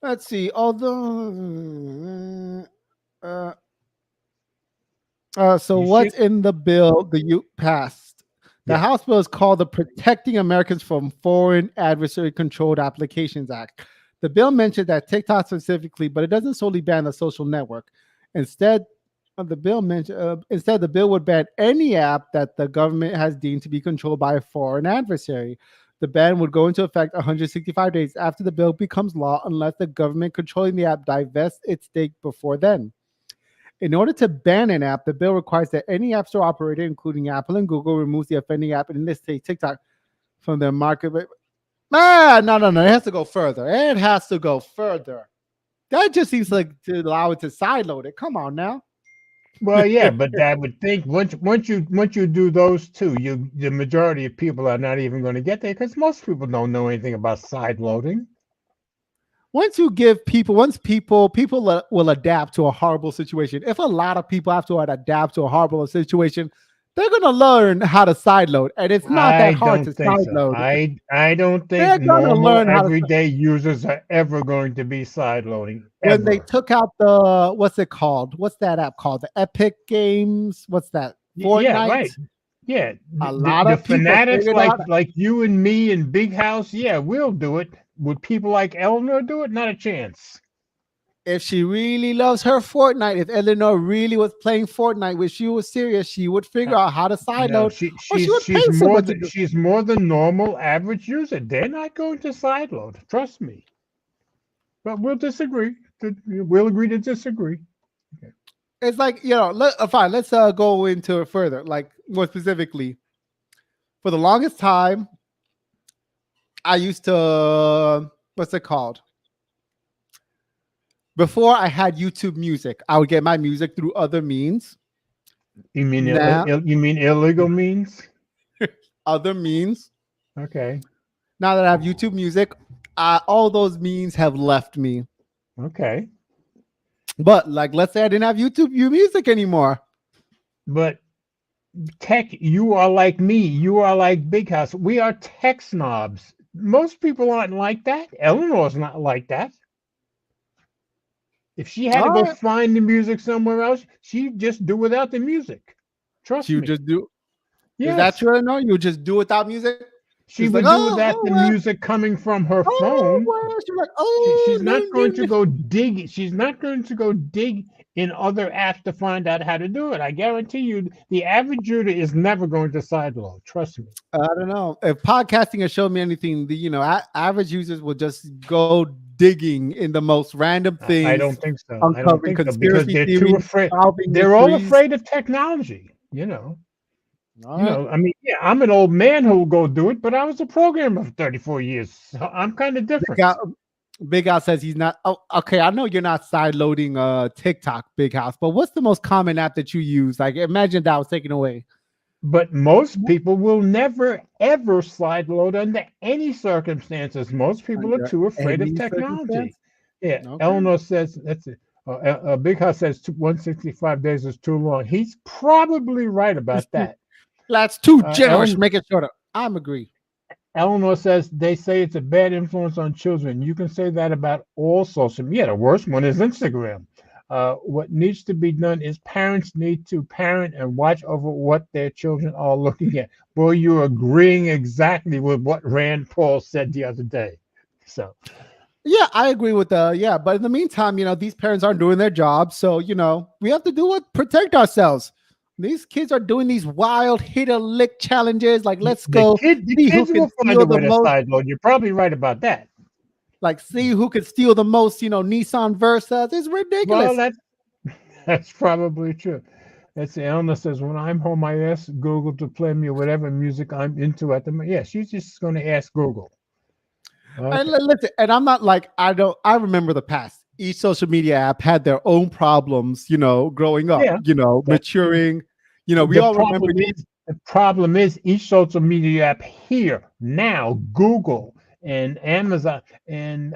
Let's see. Although what's in the bill that you passed? The House bill is called the Protecting Americans from Foreign Adversary Controlled Applications Act. The bill mentioned that TikTok specifically, but it doesn't solely ban the social network. Instead, the bill would ban any app that the government has deemed to be controlled by a foreign adversary. The ban would go into effect 165 days after the bill becomes law, unless the government controlling the app divests its stake before then. In order to ban an app, the bill requires that any app store operator, including Apple and Google, removes the offending app, in this case TikTok, from their market. No. It has to go further. That just seems like to allow it to sideload it. Come on now. Well, yeah, but I would think once you do those two, the majority of people are not even going to get there because most people don't know anything about sideloading. Once people will adapt to a horrible situation. If a lot of people have to adapt to a horrible situation, they're going to learn how to sideload, and it's not that hard to sideload. So. I don't think normal everyday users are ever going to be sideloading. When they took out the what's that app called? The Epic Games? What's that? Fortnite? Yeah, right. Yeah, a lot of people fanatics like you and me and Big House. Yeah, we'll do it. Would people like Eleanor do it? Not a chance. If she really loves her Fortnite, if Eleanor really was playing Fortnite, which she was serious, she would figure out how to sideload. She's more than normal average user. They're not going to sideload. Trust me. But we'll disagree. We'll agree to disagree. Okay. It's like, fine. Let's go into it further. Like more specifically, for the longest time, I used to what's it called? Before I had YouTube Music, I would get my music through other means. You mean illegal means? Other means. Okay. Now that I have YouTube Music, all those means have left me. Okay. But let's say I didn't have YouTube Music anymore. But tech, you are like me. You are like Big House. We are tech snobs. Most people aren't like that. Eleanor's not like that. If she had to All go right. find the music somewhere else, she'd just do without the music. Trust She would me. just do. Is that Yes. true or no? You would just do without music? She Just like, would do without the well, music coming from her oh, phone. well. She's like, She's no, not going to go dig. She's not going to go dig in other apps to find out how to do it. I guarantee you, the average user is never going to sideload. Trust me. I don't know. If podcasting has shown me anything, average users will just go digging in the most random I don't things, think so. I don't uncovering think so because conspiracy they're too theories, afraid. solving They're all mysteries. afraid of technology. All right. I mean, yeah, I'm an old man who will go do it, but I was a programmer for 34 years. So I'm kind of Big different. Al, Big Al says he's not. Oh, okay. I know you're not side loading TikTok, Big House, but what's the most common app that you use? Like, imagine that was taken away. But most people will never, ever slide load under any circumstances. Most people are Under too afraid of any technology. circumstance? Yeah, Okay. Eleanor says that's it. Big House says 165 days is too long. He's probably right about that. That's too generous. Ellen- Make it shorter. I'm agree. Eleanor says they say it's a bad influence on children. You can say that about all social media. The worst one is Instagram. What needs to be done is parents need to parent and watch over what their children are looking at. Boy, you're agreeing exactly with what Rand Paul said the other day. So, Yeah, I agree with but in the meantime, these parents aren't doing their job. So, we have to do what protect ourselves. These kids are doing these wild hit a lick challenges. Like, let's go the see who kids can will find steal a the way to most. side load. You're probably right about that. Like, see who can steal the most, Nissan Versas. It's ridiculous. Well, that's probably true. Let's see. Elna says, when I'm home, I ask Google to play me whatever music I'm into at the moment. Yeah, she's just going to ask Google. Okay. And listen, and I'm not like, I remember the past. Each social media app had their own problems, growing up, Yeah, maturing. We all remember. The problem is each social media app here now, Google and Amazon and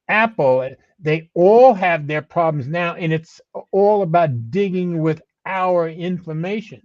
Apple, they all have their problems now, and it's all about digging with our information.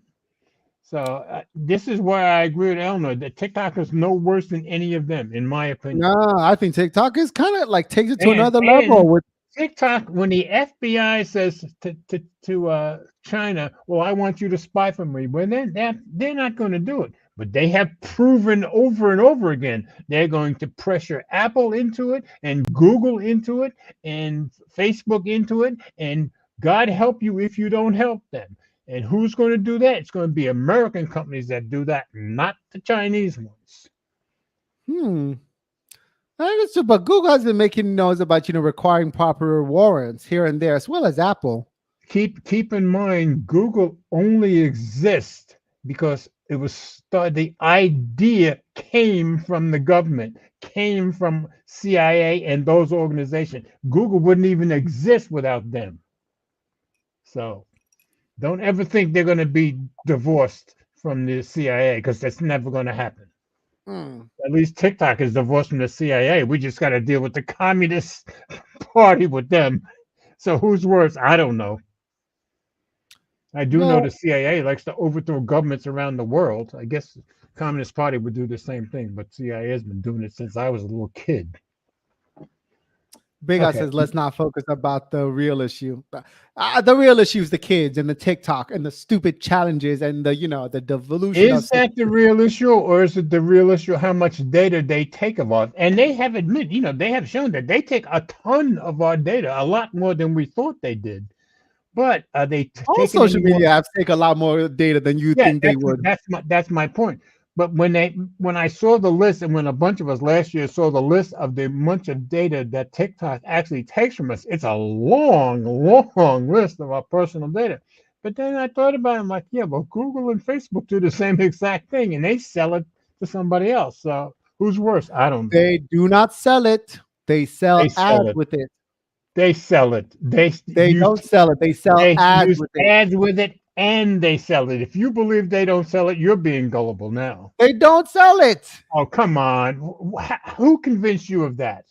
So this is why I agree with Eleanor that TikTok is no worse than any of them, in my opinion. No, I think TikTok is kind of like takes it to another level with TikTok. When the FBI says to China, "Well, I want you to spy for me," well, then they're not going to do it. But they have proven over and over again they're going to pressure Apple into it, and Google into it, and Facebook into it, and God help you if you don't help them. And who's going to do that? It's going to be American companies that do that, not the Chinese ones. But Google has been making noise about requiring proper warrants here and there, as well as Apple. Keep in mind, Google only exists because it was started. The idea came from the government, came from CIA and those organizations. Google wouldn't even exist without them. So don't ever think they're going to be divorced from the CIA, because that's never going to happen. At least TikTok is divorced from the CIA. We just got to deal with the Communist Party with them. So who's worse? I don't know. I do know the CIA likes to overthrow governments around the world. I guess the Communist Party would do the same thing, but CIA has been doing it since I was a little kid. Big Guy says, let's not focus about the real issue. The real issue is the kids and the TikTok and the stupid challenges and the devolution. Is that the real issue, or is it the real issue how much data they take of us? And they have admitted, they have shown that they take a ton of our data, a lot more than we thought they did. But are they all social media apps take a lot more data than you think they would? That's my point. But when I saw the list, and when a bunch of us last year saw the list of the bunch of data that TikTok actually takes from us, it's a long, long list of our personal data. But then I thought about it, I'm like, yeah, well, Google and Facebook do the same exact thing, and they sell it to somebody else. So who's worse? I don't know. They do not sell it. They sell ads with it. They sell it. They don't sell it. They sell ads with it. Ads with it, and they sell it. If you believe they don't sell it, you're being gullible now. They don't sell it. Oh, come on. Who convinced you of that?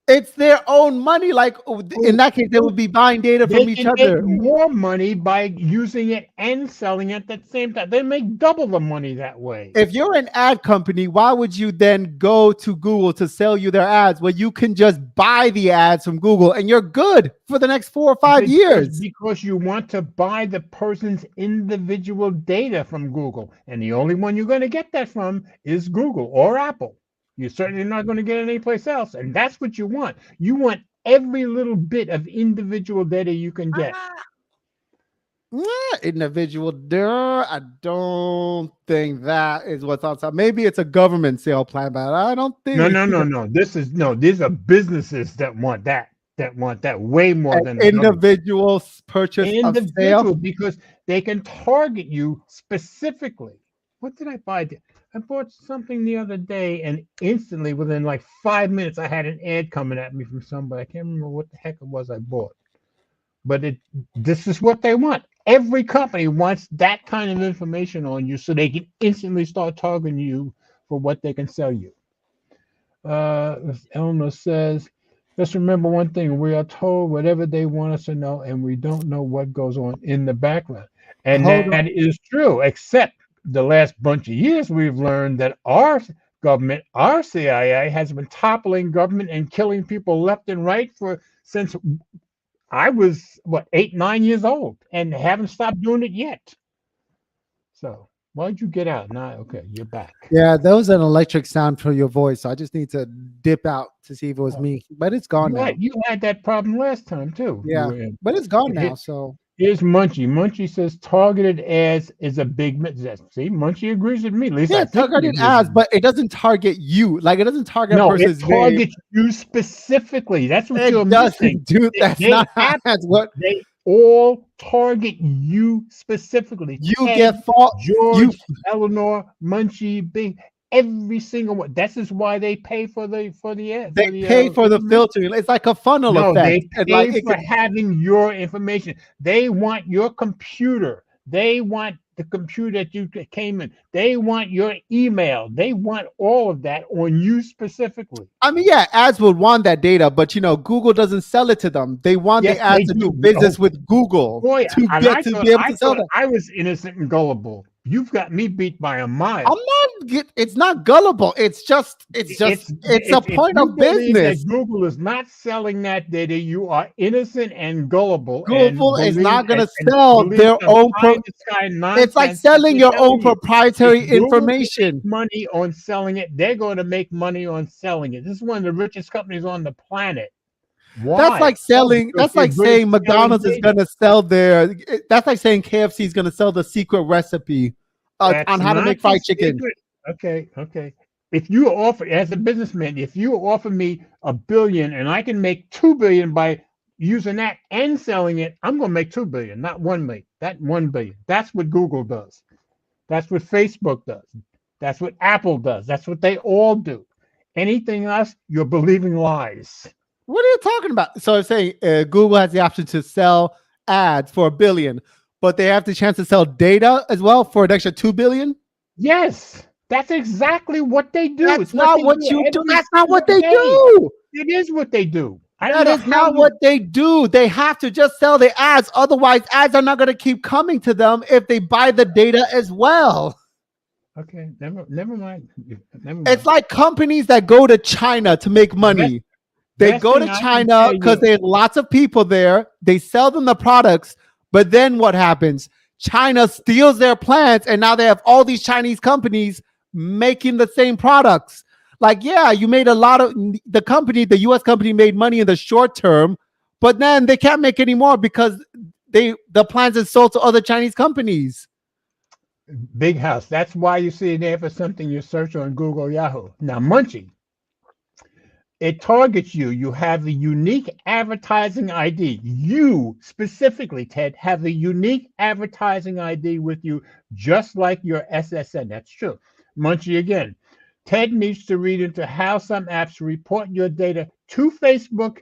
It's their own money. Like in that case, they would be buying data They from each can other. make more money by using it and selling it at the same time. They make double the money that way. If you're an ad company, why would you then go to Google to sell you their ads when you can just buy the ads from Google and you're good for the next 4 or 5 years? Because you want to buy the person's individual data from Google. And the only one you're going to get that from is Google or Apple. You're certainly not going to get it anyplace else. And that's what you want. You want every little bit of individual data you can get. Individual, I don't think that is what's outside. Maybe it's a government sale plan, but I don't think. No. These are businesses that want that. That want that way more than individuals purchase of sale, because they can target you specifically. What did I buy? I bought something the other day, and instantly, within like 5 minutes, I had an ad coming at me from somebody. I can't remember what the heck it was I bought. But this is what they want. Every company wants that kind of information on you so they can instantly start targeting you for what they can sell you. Eleanor says, let's remember one thing. We are told whatever they want us to know, and we don't know what goes on in the background. And that is true, except the last bunch of years we've learned that our government, our CIA, has been toppling government and killing people left and right since I was 8, 9 years old, and haven't stopped doing it yet. So why'd you get out? Now, okay, you're back. Yeah, that was an electric sound for your voice. So I just need to dip out to see if it was me, but it's gone now. You had that problem last time too. Yeah, but it's gone now. So here's Munchie. Munchie says targeted ads is a big mess. See, Munchie agrees with me. At least targeted ads, but it doesn't target you. Like it doesn't target a person's name. It targets you specifically. That's what you're missing. Dude, that's not what they all target you specifically. You get fault. George, Eleanor, Munchie, Big. Every single one. This is why they pay for the ad. They pay for the filtering. It's like a funnel effect. They pay for having your information. They want your computer. They want the computer that you came in. They want your email. They want all of that on you specifically. I mean, yeah, ads would want that data, but Google doesn't sell it to them. They want the ads to do business with Google Boy, to be able to sell them. I was innocent and gullible. You've got me beat by a mile. I'm not. It's not gullible. It's a point of business. Google is not selling that data. You are innocent and gullible. Google is not going to sell their own. It's like selling your own proprietary information. Money on selling it. They're going to make money on selling it. This is one of the richest companies on the planet. Why? That's like selling. That's like saying McDonald's is going to sell their. That's like saying KFC is going to sell the secret recipe on how to make fried chicken. Okay. If you offer, as a businessman, if you offer me $1 billion and I can make $2 billion by using that and selling it, I'm going to make $2 billion, not $1 million. That $1 billion. That's what Google does. That's what Facebook does. That's what Apple does. That's what they all do. Anything else, you're believing lies. What are you talking about? So I'm saying Google has the option to sell ads for $1 billion, but they have the chance to sell data as well for an extra $2 billion? Yes, that's exactly what they do. That's not what you do. That's not what they do. It is what they do. That is not what they do. They have to just sell the ads. Otherwise, ads are not going to keep coming to them if they buy the data as well. Okay, never mind. It's like companies that go to China to make money. They go to China because there's lots of people there. They sell them the products, but then what happens? China steals their plants, and now they have all these Chinese companies making the same products. Like, yeah, you made a lot of the U.S. company made money in the short term, but then they can't make any more because the plants are sold to other Chinese companies. Big house. That's why you see it there for something you search on Google, Yahoo. Now, Munchie. It targets you. You have the unique advertising ID. You specifically, Ted, have the unique advertising ID with you, just like your SSN. That's true. Munchie again. Ted needs to read into how some apps report your data to Facebook,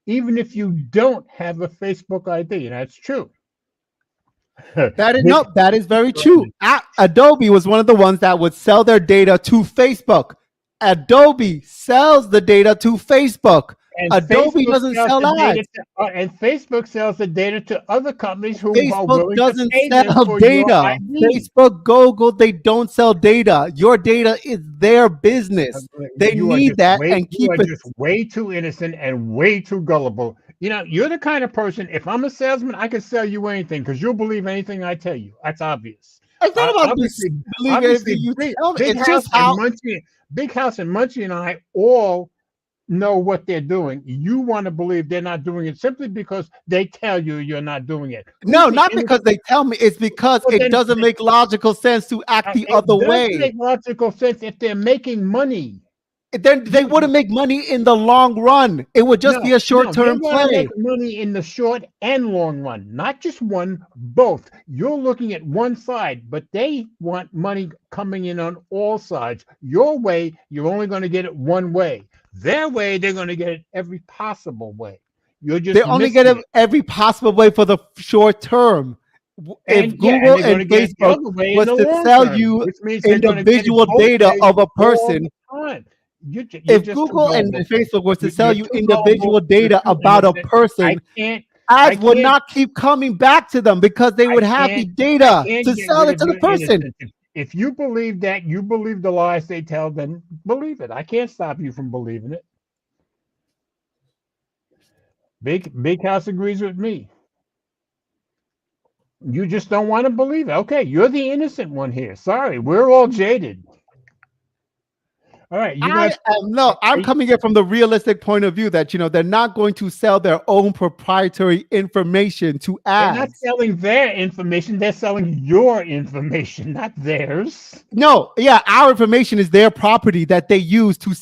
even if you don't have a Facebook ID. And that's true. That is very true. Adobe was one of the ones that would sell their data to Facebook. Adobe sells the data to Facebook. Adobe doesn't sells sell the data ads. and Facebook sells the data to other companies who are Facebook willing to doesn't pay them sell for your data. ID. Facebook, Google, they don't sell data. Your data is their business. They need that and You keep are it. just way too innocent and way too gullible. You know, you're the kind of person, if I'm a salesman, I can sell you anything because you'll believe anything I tell you. That's obvious. It's not about believing Obviously, everything you big, tell me. big It's house just and how Munchie and I all know what they're doing. You want to believe they're not doing it simply because they tell you you're not doing it. no, not because they tell me. It's because Well, it doesn't make logical sense to act the it other does way. make logical sense if they're making money. Then they wouldn't make money in the long run. It would just be a No, short-term they want to play. make money in the short and long run, not just one, both. You're looking at one side, but they want money coming in on all sides. Your way, you're only going to get it one way. Their way, they're going to get it every possible way. You're just They only get it every possible way for the short term. If Google they're going to and get it the Facebook other way in was the to long sell term, you which means they're going to get it individual both data ways of a all person, the time. You're if just too Google and gullible. Facebook was to sell You're you too individual gullible. You're data too about a innocent. person, I ads would can't not keep coming back to them because they would have the I data can't to get sell rid it of to the your person. innocence. If you believe that, you believe the lies they tell, then believe it. I can't stop you from believing it. Big House agrees with me. You just don't want to believe it. Okay, you're the innocent one here. Sorry, we're all jaded. All right, you got. I'm coming in from the realistic point of view that they're not going to sell their own proprietary information to They're not ads. selling their information. They're selling your information, not theirs. No, yeah, our information is their property that they use to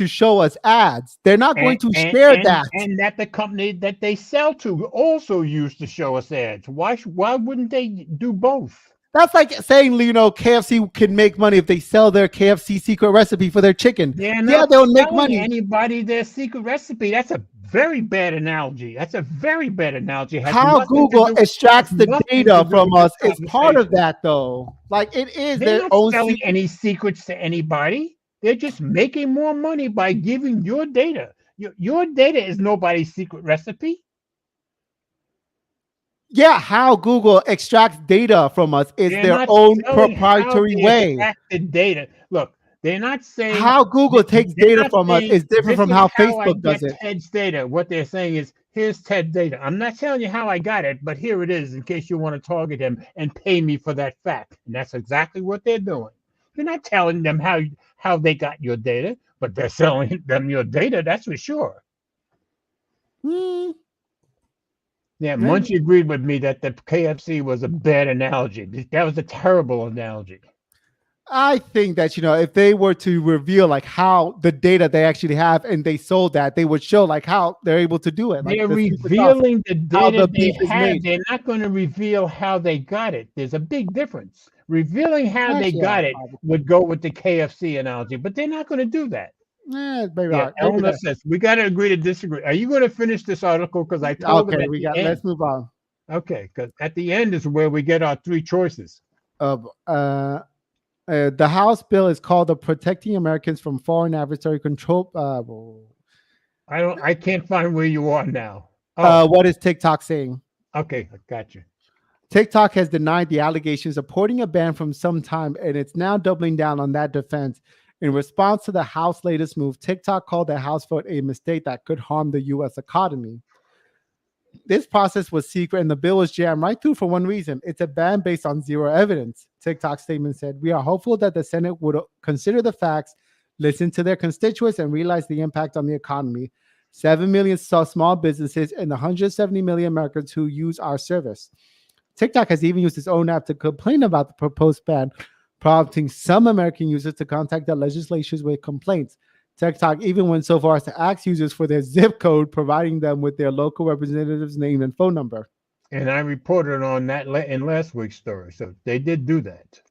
show us ads. They're not going to share that. And that the company that they sell to also used to show us ads. Why wouldn't they do both? That's like saying, KFC can make money if they sell their KFC secret recipe for their chicken. They're not they'll make selling money. anybody their secret recipe. That's a very bad analogy. How Google extracts the data from us is part of that, though. Like it is They're their not own selling any secrets to anybody. They're just making more money by giving your data. Your data is nobody's secret recipe. Yeah, how Google extracts data from us is their own proprietary way. Extract the data. Look, they're not saying how Google takes data from us is different from how Facebook does it. Ted's data. What they're saying is, here's Ted's data. I'm not telling you how I got it, but here it is in case you want to target him and pay me for that fact. And that's exactly what they're doing. You're not telling them how they got your data, but they're selling them your data. That's for sure. Yeah, Munchie agreed with me that the KFC was a bad analogy. That was a terrible analogy. I think that if they were to reveal like how the data they actually have and they sold that, they would show like how they're able to do it. They're like revealing the data they have. They're not going to reveal how they got it. There's a big difference. Revealing how they got it would go with the KFC analogy, but they're not going to do that. Eleanor says we got to agree to disagree. Are you going to finish this article? Because I told them let's move on. Okay, because at the end is where we get our three choices. The House bill is called the Protecting Americans from Foreign Adversary Control. I can't find where you are now. What is TikTok saying? Okay, I got you. TikTok has denied the allegations, supporting a ban from some time, and it's now doubling down on that defense. In response to the House latest move, TikTok called the House vote a mistake that could harm the U.S. economy. This process was secret, and the bill was jammed right through for one reason. It's a ban based on zero evidence. TikTok's statement said, "We are hopeful that the Senate would consider the facts, listen to their constituents, and realize the impact on the economy. 7 million small businesses and 170 million Americans who use our service." TikTok has even used its own app to complain about the proposed ban, prompting some American users to contact the legislatures with complaints. TikTok even went so far as to ask users for their zip code, providing them with their local representative's name and phone number. And I reported on that in last week's story, so they did do that.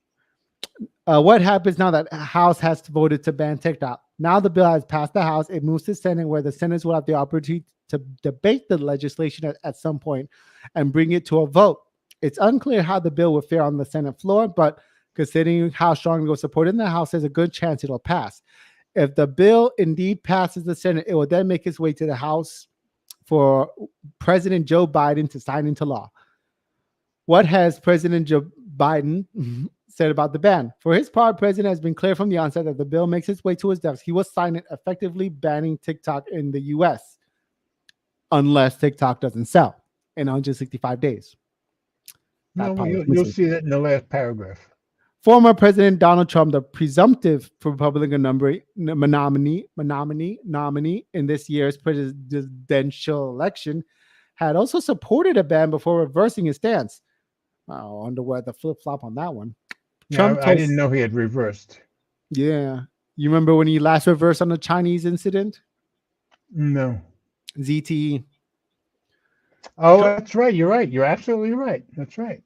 What happens now that House has voted to ban TikTok? Now the bill has passed the House. It moves to Senate, where the Senate will have the opportunity to debate the legislation at some point and bring it to a vote. It's unclear how the bill will fare on the Senate floor, but considering how strongly it was supported in the House, there's a good chance it'll pass. If the bill indeed passes the Senate, it will then make its way to the House for President Joe Biden to sign into law. What has President Joe Biden said about the ban? For his part, President has been clear from the onset that the bill makes its way to his desk. He will sign it, effectively banning TikTok in the U.S. unless TikTok doesn't sell in 165 days. No, you'll see that in the last paragraph. Former President Donald Trump, the presumptive Republican nominee in this year's presidential election, had also supported a ban before reversing his stance. I wonder where the flip-flop on that one. Yeah, I didn't know he had reversed. Yeah. You remember when he last reversed on the Chinese incident? No. ZTE. Oh, that's right. You're right. You're absolutely right. That's right.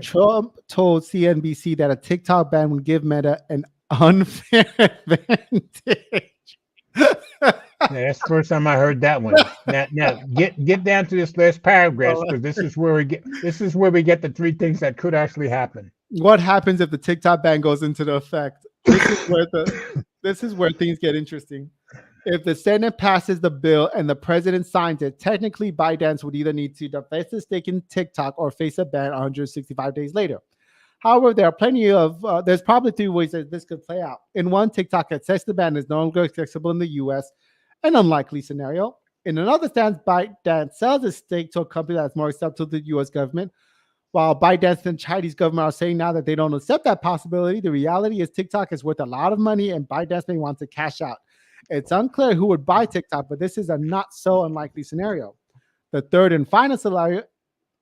Trump told CNBC that a TikTok ban would give Meta an unfair advantage. That's the first time I heard that one. Now get down to this last paragraph, because this is where we get the three things that could actually happen. What happens if the TikTok ban goes into effect? This is where things get interesting. If the Senate passes the bill and the president signs it, technically ByteDance would either need to divest his stake in TikTok or face a ban 165 days later. However, there are there's probably three ways that this could play out. In one, TikTok had said the ban is no longer accessible in the U.S., an unlikely scenario. In another stance, ByteDance sells its stake to a company that's more acceptable to the U.S. government. While ByteDance and Chinese government are saying now that they don't accept that possibility, the reality is TikTok is worth a lot of money and ByteDance may want to cash out. It's unclear who would buy TikTok, but this is a not so unlikely scenario. The third and final scenario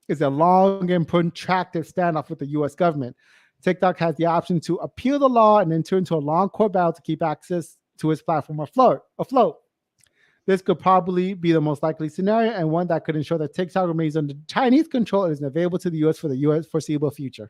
is a long and protracted standoff with the U.S. government. TikTok has the option to appeal the law and enter into a long court battle to keep access to its platform afloat. This could probably be the most likely scenario and one that could ensure that TikTok remains under Chinese control and is available to the U.S. for the U.S. foreseeable future.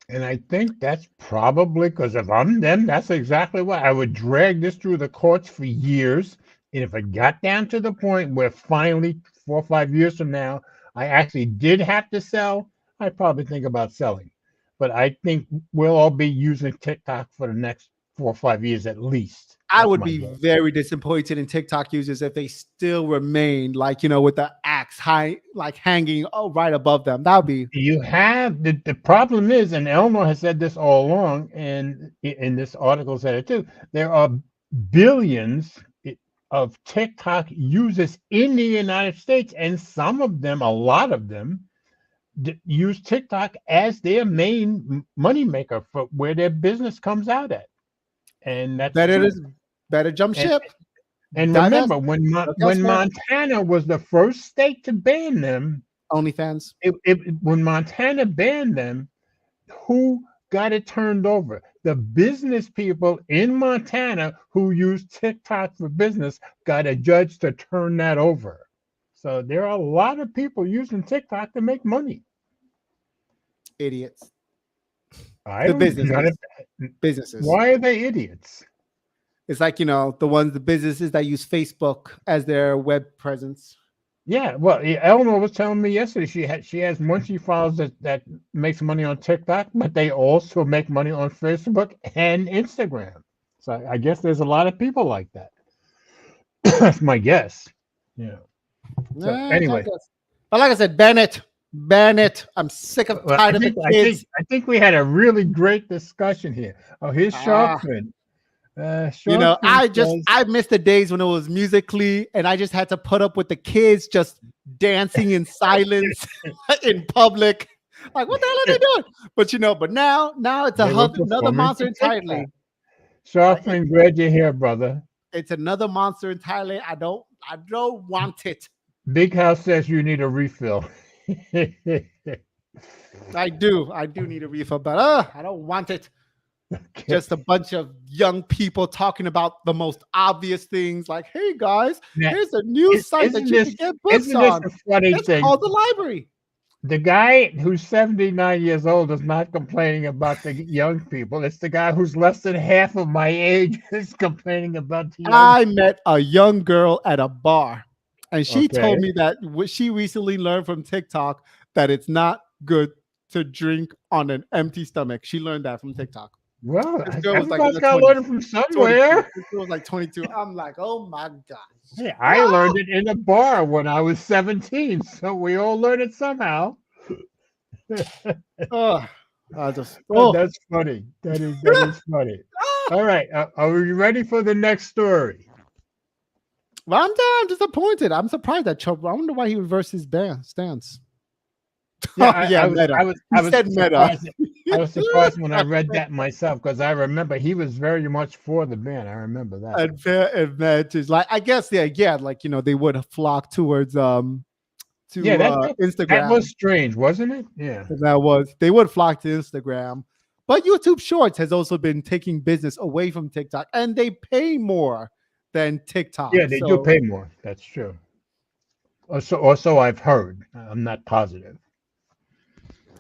And I think that's probably, because if I'm them, that's exactly what I would drag this through the courts for years. And if it got down to the point where finally 4 or 5 years from now, I actually did have to sell, I'd probably think about selling. But I think we'll all be using TikTok for the next 4 or 5 years at least. I would be very disappointed in TikTok users if they still remain with the axe hanging right above them. That would be. You have the problem is, and Eleanor has said this all along, and in this article said it too. There are billions of TikTok users in the United States, and some of them, a lot of them, use TikTok as their main moneymaker for where their business comes out at. And that's better jump ship. And remember, when Montana was the first state to ban them, OnlyFans. When Montana banned them, who got it turned over? The business people in Montana who use TikTok for business got a judge to turn that over. So there are a lot of people using TikTok to make money. Idiots. Businesses. Why are they idiots? It's like, the businesses that use Facebook as their web presence. Yeah, well, Eleanor was telling me yesterday she has one she follows that makes money on TikTok, but they also make money on Facebook and Instagram. So I guess there's a lot of people like that. That's my guess. Yeah. So anyway, but like I said, ban it. I'm sick of tired of the kids. I think we had a really great discussion here. Oh, here's Sharkman. I missed the days when it was Musically, and I just had to put up with the kids just dancing in silence in public. Like, what the hell are they doing? But now it's another monster entirely. Sharkman, glad you're here, brother. It's another monster entirely. I don't want it. Big House says you need a refill. I do need a refill, but I don't want it. Okay. Just a bunch of young people talking about the most obvious things, like, "Hey guys, here's a new site that you can get books on. It's called the library." The guy who's 79 years old is not complaining about the young people. It's the guy who's less than half of my age is complaining about the young I met a young girl at a bar, and she told me that she recently learned from TikTok that it's not good to drink on an empty stomach. She learned that from TikTok. Well, This girl was like everybody's in got to her learn it 20s. from 22. somewhere. This girl was like 22. I'm like, oh my gosh. Hey, I learned it in a bar when I was 17, so we all learn it somehow. Oh, I just That's funny. That is funny. All right, are we ready for the next story? Well, I'm disappointed. I'm surprised that Trump. I wonder why he reversed his stance. Yeah, Meta. I was He said Meta. surprised. I was surprised when I read that myself because I remember he was very much for the ban. I remember that. Advantage. Like I guess, yeah, like they would flock towards That Instagram. was strange, wasn't it? Yeah. They would flock to Instagram. But YouTube Shorts has also been taking business away from TikTok, and they pay more than TikTok. Yeah, they do pay more. That's true. Also, I've heard. I'm not positive.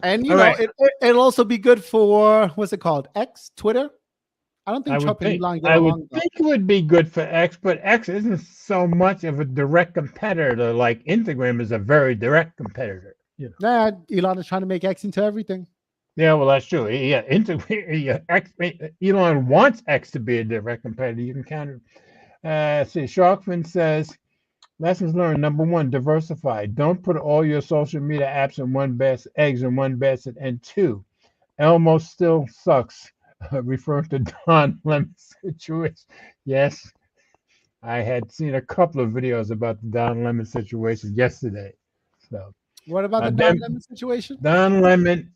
And it'll also be good for what's it called? X, Twitter. I don't think Trump and Elon get along. I think it would be good for X, but X isn't so much of a direct competitor. Like Instagram is a very direct competitor. Yeah, Elon is trying to make X into everything. Yeah, well, that's true. Yeah, Elon wants X to be a direct competitor. You can counter. See, Sharkfin says, lessons learned. Number 1, diversify. Don't put all your social media apps in one basket, eggs in one basket. And 2, Elmo still sucks. Referring to Don Lemon's situation. Yes, I had seen a couple of videos about the Don Lemon situation yesterday. So, what about the Don Lemon situation? Don Lemon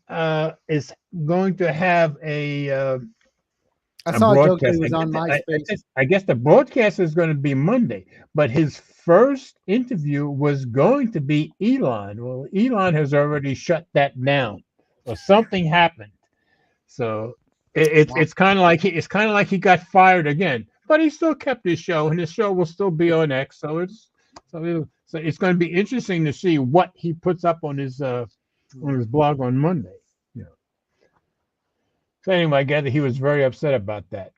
is going to have a I saw a joke that he was on MySpace. I guess the broadcast is going to be Monday, but his first interview was going to be Elon. Well, Elon has already shut that down, or something happened. So it's kind of like he got fired again, but he still kept his show, and his show will still be on X. So it's going to be interesting to see what he puts up on his blog on Monday. So anyway, I gather he was very upset about that.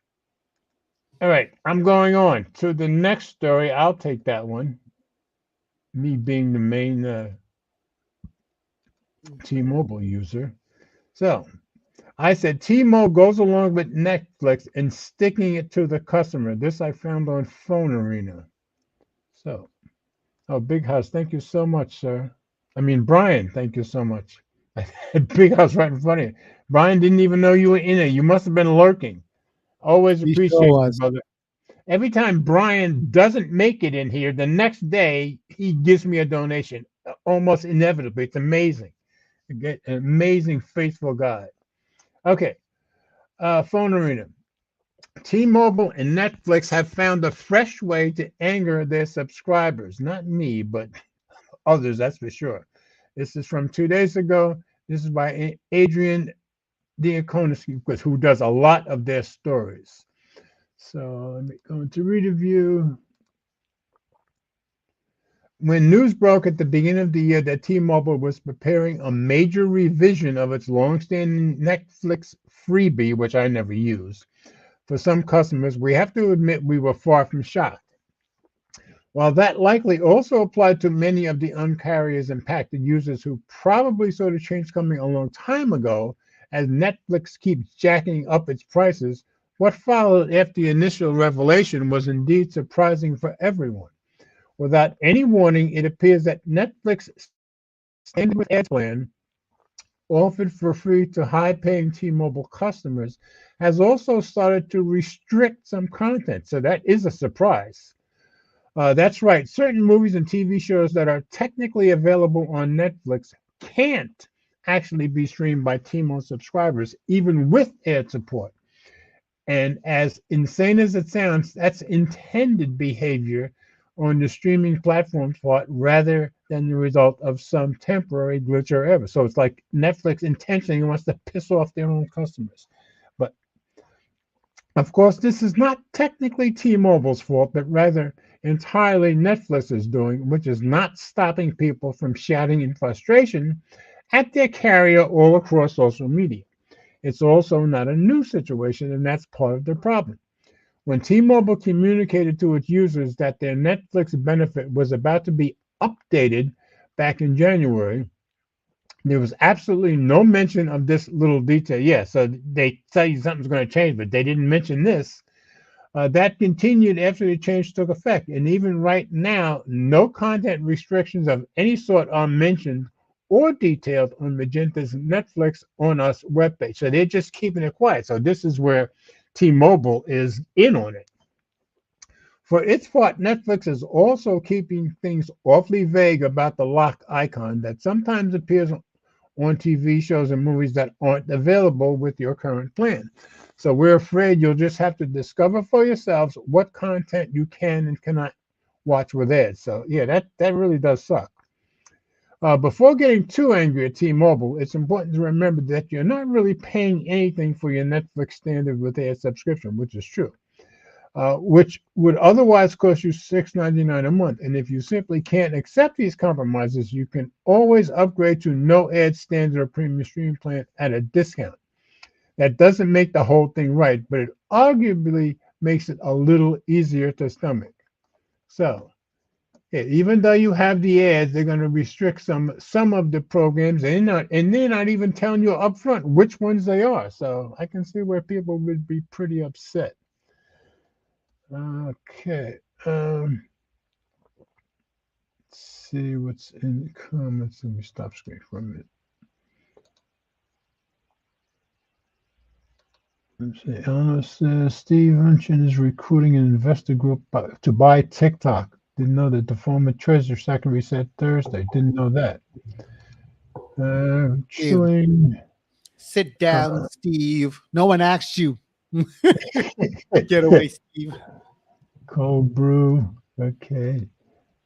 All right, I'm going on to the next story. I'll take that one. Me being the main T-Mobile user. So I said T-Mobile goes along with Netflix in sticking it to the customer. This I found on Phone Arena. So, Big House, thank you so much, sir. I mean, Brian, thank you so much. Big House right in front of you. Brian didn't even know you were in it. You must have been lurking. Always appreciate you, brother. Every time Brian doesn't make it in here, the next day he gives me a donation, almost inevitably. It's amazing. An amazing, faithful guy. Okay, Phone Arena. T-Mobile and Netflix have found a fresh way to anger their subscribers. Not me, but others, that's for sure. This is from 2 days ago. This is by Adrian Diakonis, who does a lot of their stories. So let me go into review. When news broke at the beginning of the year that T-Mobile was preparing a major revision of its longstanding Netflix freebie, which I never used, for some customers, we have to admit we were far from shocked. While that likely also applied to many of the Un-carriers impacted users who probably saw the change coming a long time ago, as Netflix keeps jacking up its prices, what followed after the initial revelation was indeed surprising for everyone. Without any warning, it appears that Netflix standard with ads plan, offered for free to high-paying T-Mobile customers, has also started to restrict some content. So that is a surprise. That's right. Certain movies and TV shows that are technically available on Netflix can't actually be streamed by T-Mobile subscribers, even with ad support. And as insane as it sounds, that's intended behavior on the streaming platform's part rather than the result of some temporary glitch or error. So it's like Netflix intentionally wants to piss off their own customers. But of course, this is not technically T-Mobile's fault, but rather entirely Netflix's doing, which is not stopping people from shouting in frustration at their carrier all across social media. It's also not a new situation, and that's part of the problem. When T-Mobile communicated to its users that their Netflix benefit was about to be updated back in January, There was absolutely no mention of this little detail. Yeah, so they tell you something's going to change, but they didn't mention this. That continued after the change took effect. And even right now, no content restrictions of any sort are mentioned or detailed on Magenta's Netflix on Us webpage. So they're just keeping it quiet. So this is where T-Mobile is in on it. For its part, Netflix is also keeping things awfully vague about the lock icon that sometimes appears on TV shows and movies that aren't available with your current plan. So we're afraid you'll just have to discover for yourselves what content you can and cannot watch with ads. So yeah, that really does suck. Before getting too angry at T-Mobile, it's important to remember that you're not really paying anything for your Netflix standard with ad subscription, which is true. Which would otherwise cost you $6.99 a month. And if you simply can't accept these compromises, you can always upgrade to no ad standard or premium stream plan at a discount. That doesn't make the whole thing right, but it arguably makes it a little easier to stomach. So, yeah, even though you have the ads, they're going to restrict some of the programs, and they're not even telling you up front which ones they are. So I can see where people would be pretty upset. Okay. Let's see what's in the comments. Let me stop screen for a minute. Let's see. Eleanor says Steve Mnuchin is recruiting an investor group to buy TikTok. Didn't know that the former treasurer secretary said Thursday. Didn't know that. Chilling. Sit down, Steve. No one asked you. Get away, Steve. Cold brew. Okay.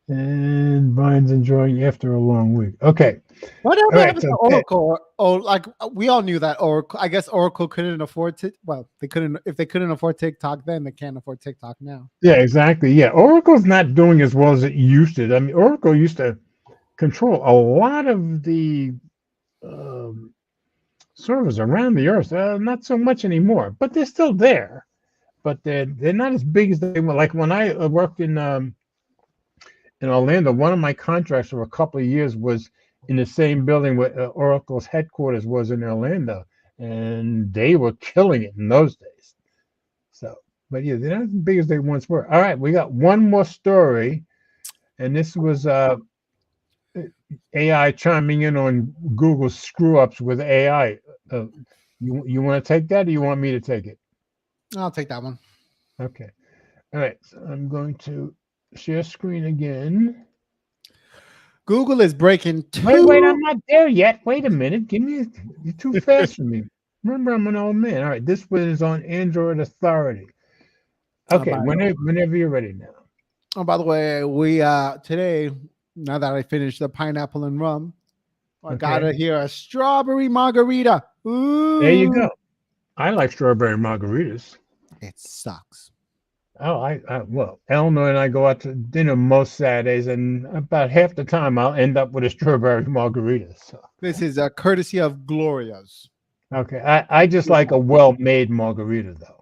And Brian's enjoying after a long week. Okay. What happened to Oracle? Oh, like we all knew that Oracle. I guess Oracle couldn't afford to. Well, they couldn't. If they couldn't afford TikTok then, they can't afford TikTok now. Yeah, exactly. Yeah, Oracle's not doing as well as it used to. I mean, Oracle used to control a lot of the servers around the earth. Not so much anymore, but they're still there. But they're not as big as they were. Like when I worked in Orlando, one of my contracts for a couple of years was in the same building where Oracle's headquarters was in Orlando, and they were killing it in those days. So, but yeah, they're not as big as they once were. All right, we got one more story, and this was AI chiming in on Google's screw ups with AI. You want to take that, or you want me to take it? I'll take that one. Okay. All right. So I'm going to share screen again. Google is breaking two. Wait, I'm not there yet. Wait a minute. You're too fast for me. Remember, I'm an old man. All right. This one is on Android Authority. Okay. Whenever you're ready now. Oh, by the way, we today, now that I finished the pineapple and rum, I gotta hear a strawberry margarita. Ooh. There you go. I like strawberry margaritas. It sucks. Oh, well, Eleanor and I go out to dinner most Saturdays, and about half the time I'll end up with a strawberry margarita. So. This is a courtesy of Gloria's. Okay, I just like a well-made margarita, though.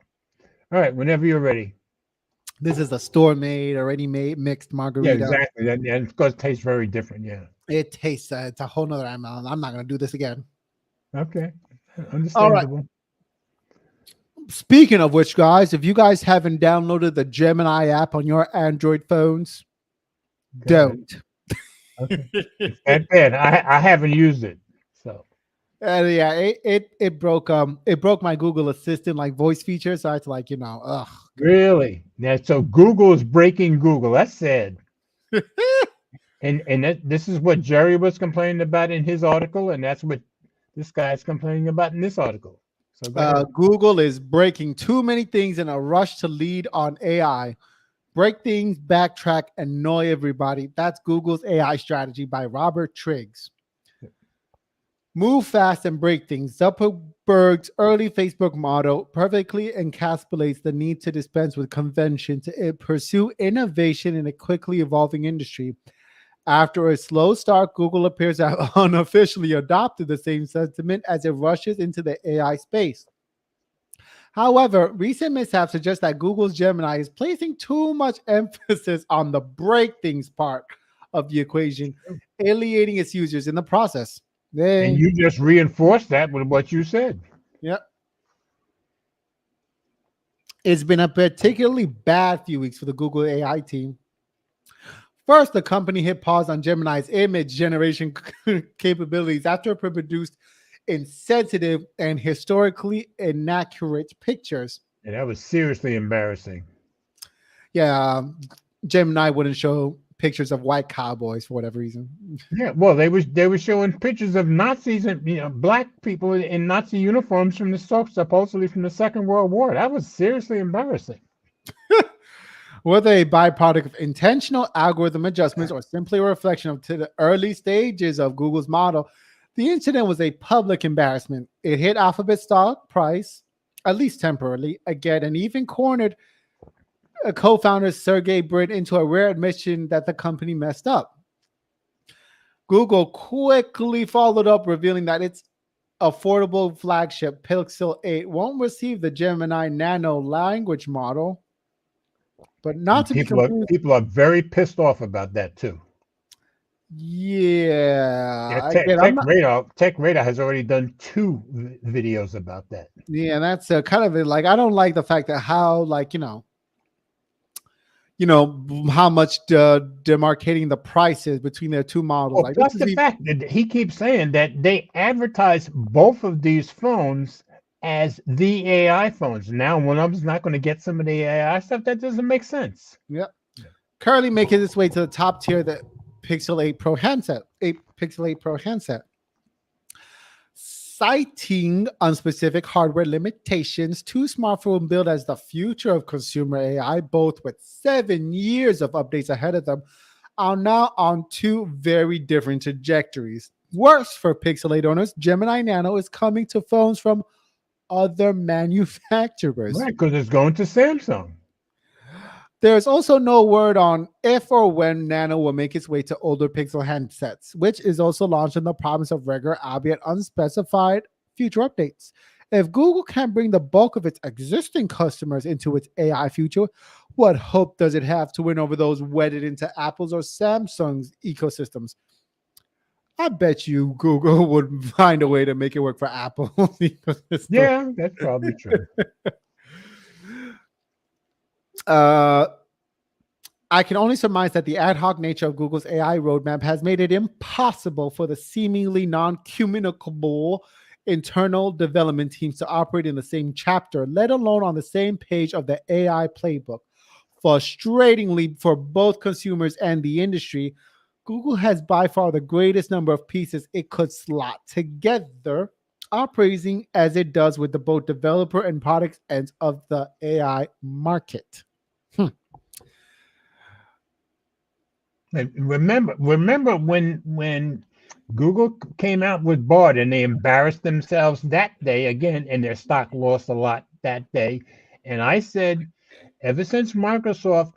All right, whenever you're ready. This is a store-made, already made mixed margarita. Yeah, exactly. And of course, it tastes very different. Yeah. It tastes. It's a whole nother animal. I'm not gonna do this again. Okay, understandable. All right. Speaking of which, guys, if you guys haven't downloaded the Gemini app on your Android phones, don't. Okay. It's that bad. I haven't used it, so. Yeah, it broke my Google Assistant like voice feature, so it's like ugh. Really? Yeah. So Google is breaking Google. That's sad. and this is what Jerry was complaining about in his article, and that's what this guy's complaining about in this article. So Google is breaking too many things in a rush to lead on AI. Break things, backtrack, annoy everybody. That's Google's AI strategy by Robert Triggs. Move fast and break things. Zuckerberg's early Facebook model perfectly encapsulates the need to dispense with convention to pursue innovation in a quickly evolving industry. After a slow start, Google appears to have unofficially adopted the same sentiment as it rushes into the AI space. However, recent mishaps suggest that Google's Gemini is placing too much emphasis on the break things part of the equation, alienating its users in the process. And you just reinforced that with what you said. Yep. It's been a particularly bad few weeks for the Google AI team. First, the company hit pause on Gemini's image generation capabilities after it produced insensitive and historically inaccurate pictures. And that was seriously embarrassing. Yeah, Gemini wouldn't show pictures of white cowboys for whatever reason. Yeah, well, they were showing pictures of Nazis and black people in Nazi uniforms from supposedly from the Second World War. That was seriously embarrassing. Whether a byproduct of intentional algorithm adjustments or simply a reflection of the early stages of Google's model, the incident was a public embarrassment. It hit Alphabet's stock price, at least temporarily, again, and even cornered co-founder Sergey Brin into a rare admission that the company messed up. Google quickly followed up, revealing that its affordable flagship Pixel 8 won't receive the Gemini Nano language model. But not to people are very pissed off about that too. Yeah. Tech Radar has already done 2 videos about that. Yeah, that's kind of like, I don't like the fact that how, like, how much demarcating the prices between their 2 models. Well, plus the fact that he keeps saying that they advertise both of these phones as the AI phones. Now, one of them's not going to get some of the AI stuff. That doesn't make sense. Yep. Currently making its way to the top tier, the Pixel 8 Pro handset. Pixel 8 Pro handset. Citing unspecific hardware limitations, 2 smartphones billed as the future of consumer AI, both with 7 years of updates ahead of them, are now on 2 very different trajectories. Worse for Pixel 8 owners, Gemini Nano is coming to phones from other manufacturers. Right, because it's going to Samsung. There's also no word on if or when Nano will make its way to older Pixel handsets, which is also launched in the province of regular, albeit unspecified, future updates. If Google can't bring the bulk of its existing customers into its AI future, what hope does it have to win over those wedded into Apple's or Samsung's ecosystems? I bet you Google would find a way to make it work for Apple. Yeah, that's probably true. I can only surmise that the ad hoc nature of Google's AI roadmap has made it impossible for the seemingly non-communicable internal development teams to operate in the same chapter, let alone on the same page of the AI playbook. Frustratingly for both consumers and the industry, Google has by far the greatest number of pieces it could slot together, operating as it does with the both developer and product ends of the AI market. And remember when Google came out with Bard and they embarrassed themselves that day again, and their stock lost a lot that day. And I said, ever since Microsoft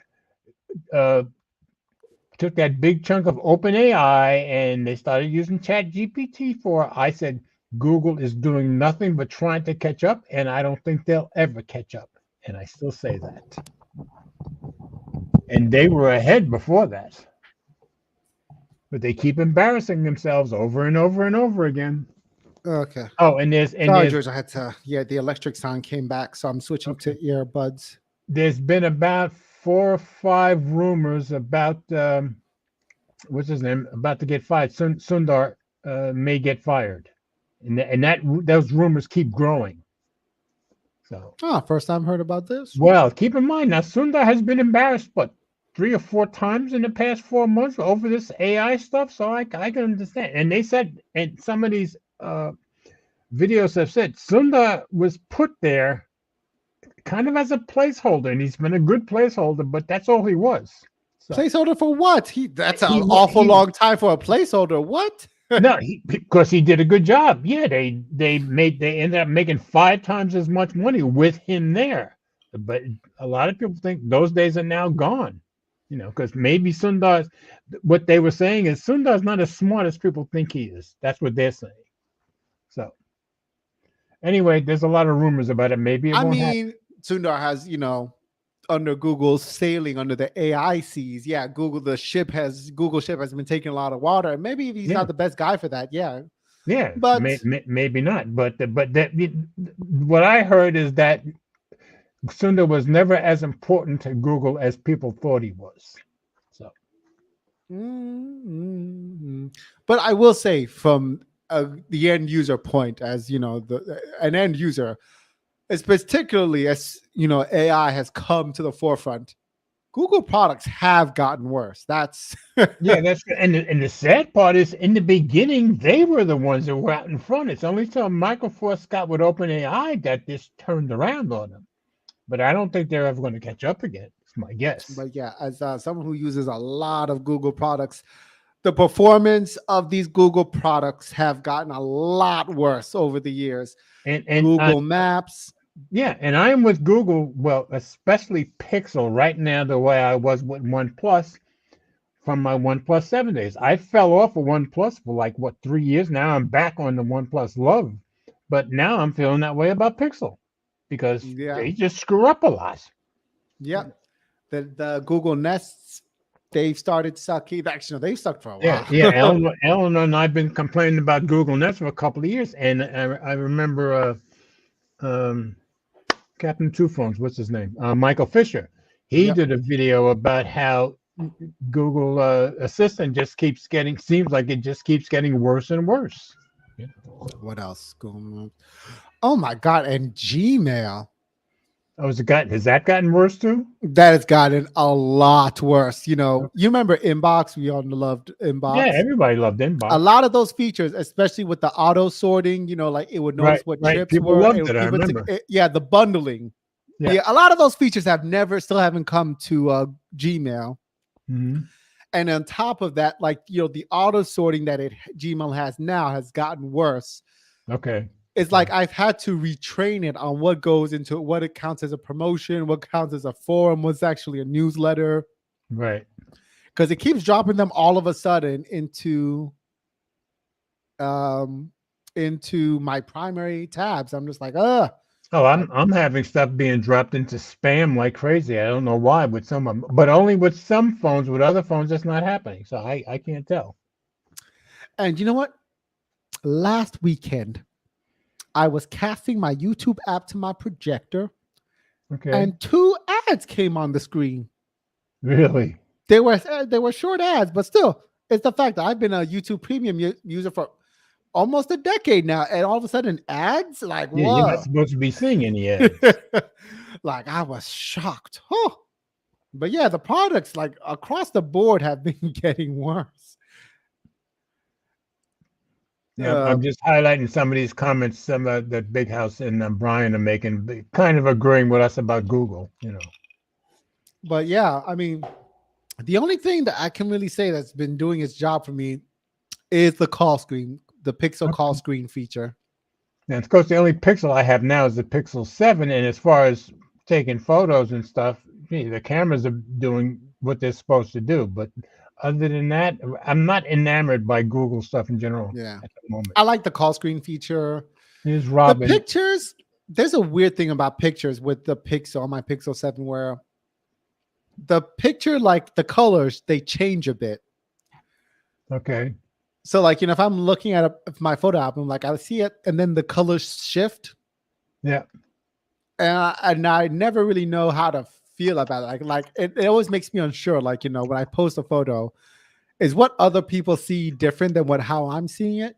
took that big chunk of OpenAI and they started using ChatGPT I said, Google is doing nothing but trying to catch up, and I don't think they'll ever catch up. And I still say that. And they were ahead before that. But they keep embarrassing themselves over and over and over again. Okay. Oh, and there's George, I had to, the electric sound came back, so I'm switching to earbuds. There's been about 4 or 5 rumors about what's his name about to get fired. Sundar may get fired, and those rumors keep growing. So, first time heard about this. Well, keep in mind now, Sundar has been embarrassed, but 3 or 4 times in the past 4 months over this AI stuff. So I can understand. And they said, and some of these videos have said, Sundar was put there kind of as a placeholder, and he's been a good placeholder, but that's all he was. So, placeholder for what? That's an awful long time for a placeholder. What? No, because he did a good job. Yeah, they ended up making 5 times as much money with him there. But a lot of people think those days are now gone. Because maybe Sundar's, what they were saying is Sundar's not as smart as people think he is. That's what they're saying. So, anyway, there's a lot of rumors about it. Maybe it won't happen. Sundar has, under Google sailing under the AI seas. Google ship has been taking a lot of water. And maybe he's not the best guy for that. Yeah. Yeah, But maybe not. But what I heard is that Sundar was never as important to Google as people thought he was. So mm, but I will say, from the end user point, as you know, an end user, it's particularly as you know, AI has come to the forefront. Google products have gotten worse. That's yeah, that's good. And the sad part is, in the beginning, they were the ones that were out in front. It's only till Microsoft got with OpenAI that this turned around on them. But I don't think they're ever going to catch up again. It's my guess. But yeah, as someone who uses a lot of Google products, the performance of these Google products have gotten a lot worse over the years. And Google Maps. yeah, and I am with Google. Well, especially Pixel right now, the way I was with OnePlus from my OnePlus 7 days. I fell off of OnePlus for like 3 years now. I'm back on the OnePlus love, but now I'm feeling that way about Pixel because Yeah. they just screw up a lot. Yeah. The Google Nests, they've started sucking. Actually, no, they've sucked for a while. Yeah. Eleanor and I've been complaining about Google Nest for a couple of years, and I remember Captain Two Phones, what's his name? Michael Fisher. He Yep. did a video about how Google Assistant seems like it just keeps getting worse and worse. What else? Oh my God. And Gmail. Oh, has that gotten worse too? That has gotten a lot worse. You know, you remember Inbox? We all loved Inbox. Yeah, everybody loved Inbox. A lot of those features, especially with the auto sorting, you know, like it would notice what trips People were. loved it. I remember. The bundling. Yeah. A lot of those features still haven't come to Gmail. Mm-hmm. And on top of that, like, you know, the auto sorting that Gmail has now has gotten worse. Okay. It's like I've had to retrain it on what goes into what it counts as a promotion, what counts as a forum, what's actually a newsletter. Right. Because it keeps dropping them all of a sudden into my primary tabs. I'm just like, Oh, I'm having stuff being dropped into spam like crazy. I don't know why with some of them, but only with some phones. With other phones, that's not happening. So I can't tell. And you know what? Last weekend, I was casting my YouTube app to my projector, and 2 ads came on the screen. Really? They were short ads, but still, it's the fact that I've been a YouTube Premium user for almost a decade now, and all of a sudden ads, like, yeah, whoa. You're not supposed to be seeing any ads. Like, I was shocked. Huh. But yeah, the products, like, across the board have been getting worse. Yeah, I'm just highlighting some of these comments some of that Big House and Brian are making, kind of agreeing with us about Google, you know. But yeah, I mean, the only thing that I can really say that's been doing its job for me is the call screen, the Pixel call screen feature. And of course, the only Pixel I have now is the Pixel 7, and as far as taking photos and stuff, the cameras are doing what they're supposed to do, but other than that, I'm not enamored by Google stuff in general. Yeah, at the moment. I like the call screen feature. Here's Robin. The pictures. There's a weird thing about pictures with the Pixel on my Pixel 7 where the picture, like the colors, they change a bit. Okay. So, like, you know, if I'm looking at my photo album, like I see it, and then the colors shift. Yeah. And I never really know how to feel about it. Like it always makes me unsure. Like, you know, when I post a photo, is what other people see different than how I'm seeing it?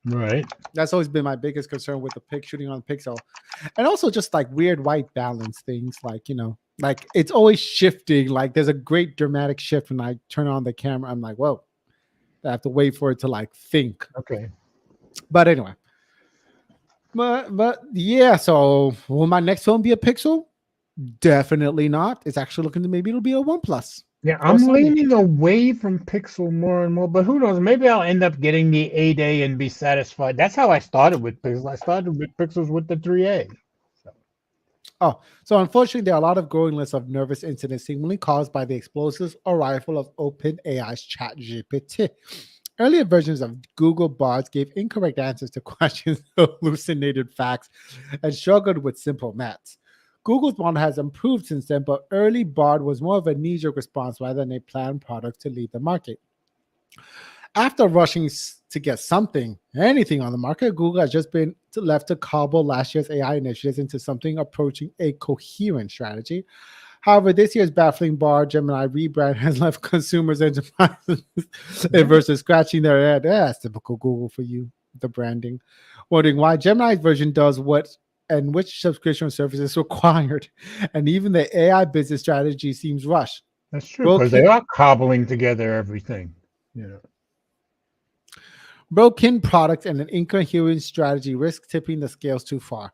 Right. That's always been my biggest concern with the shooting on Pixel. And also just like weird white balance things, like, you know, like it's always shifting. Like there's a great dramatic shift when I turn on the camera. I'm like, whoa, I have to wait for it to like think. Okay. But anyway. But yeah, so will my next phone be a Pixel? Definitely not. It's actually looking to maybe it'll be a OnePlus. Yeah, I'm leaning away from Pixel more and more, but who knows? Maybe I'll end up getting the 8A and be satisfied. That's how I started with Pixels. I started with Pixels with the 3A. So unfortunately, there are a lot of growing lists of nervous incidents seemingly caused by the explosive arrival of OpenAI's ChatGPT. Earlier versions of Google Bards gave incorrect answers to questions, hallucinated facts, and struggled with simple maths. Google's model has improved since then, but early Bard was more of a knee-jerk response rather than a planned product to lead the market. After rushing to get anything on the market, Google has just been left to cobble last year's AI initiatives into something approaching a coherent strategy. However, this year's baffling bar Gemini rebrand has left consumers and enterprises versus scratching their head. That's typical Google for you, the branding. Wondering why Gemini's version does what and which subscription service is required. And even the AI business strategy seems rushed. That's true, because they are cobbling together everything. Broken product and an incoherent strategy risk tipping the scales too far.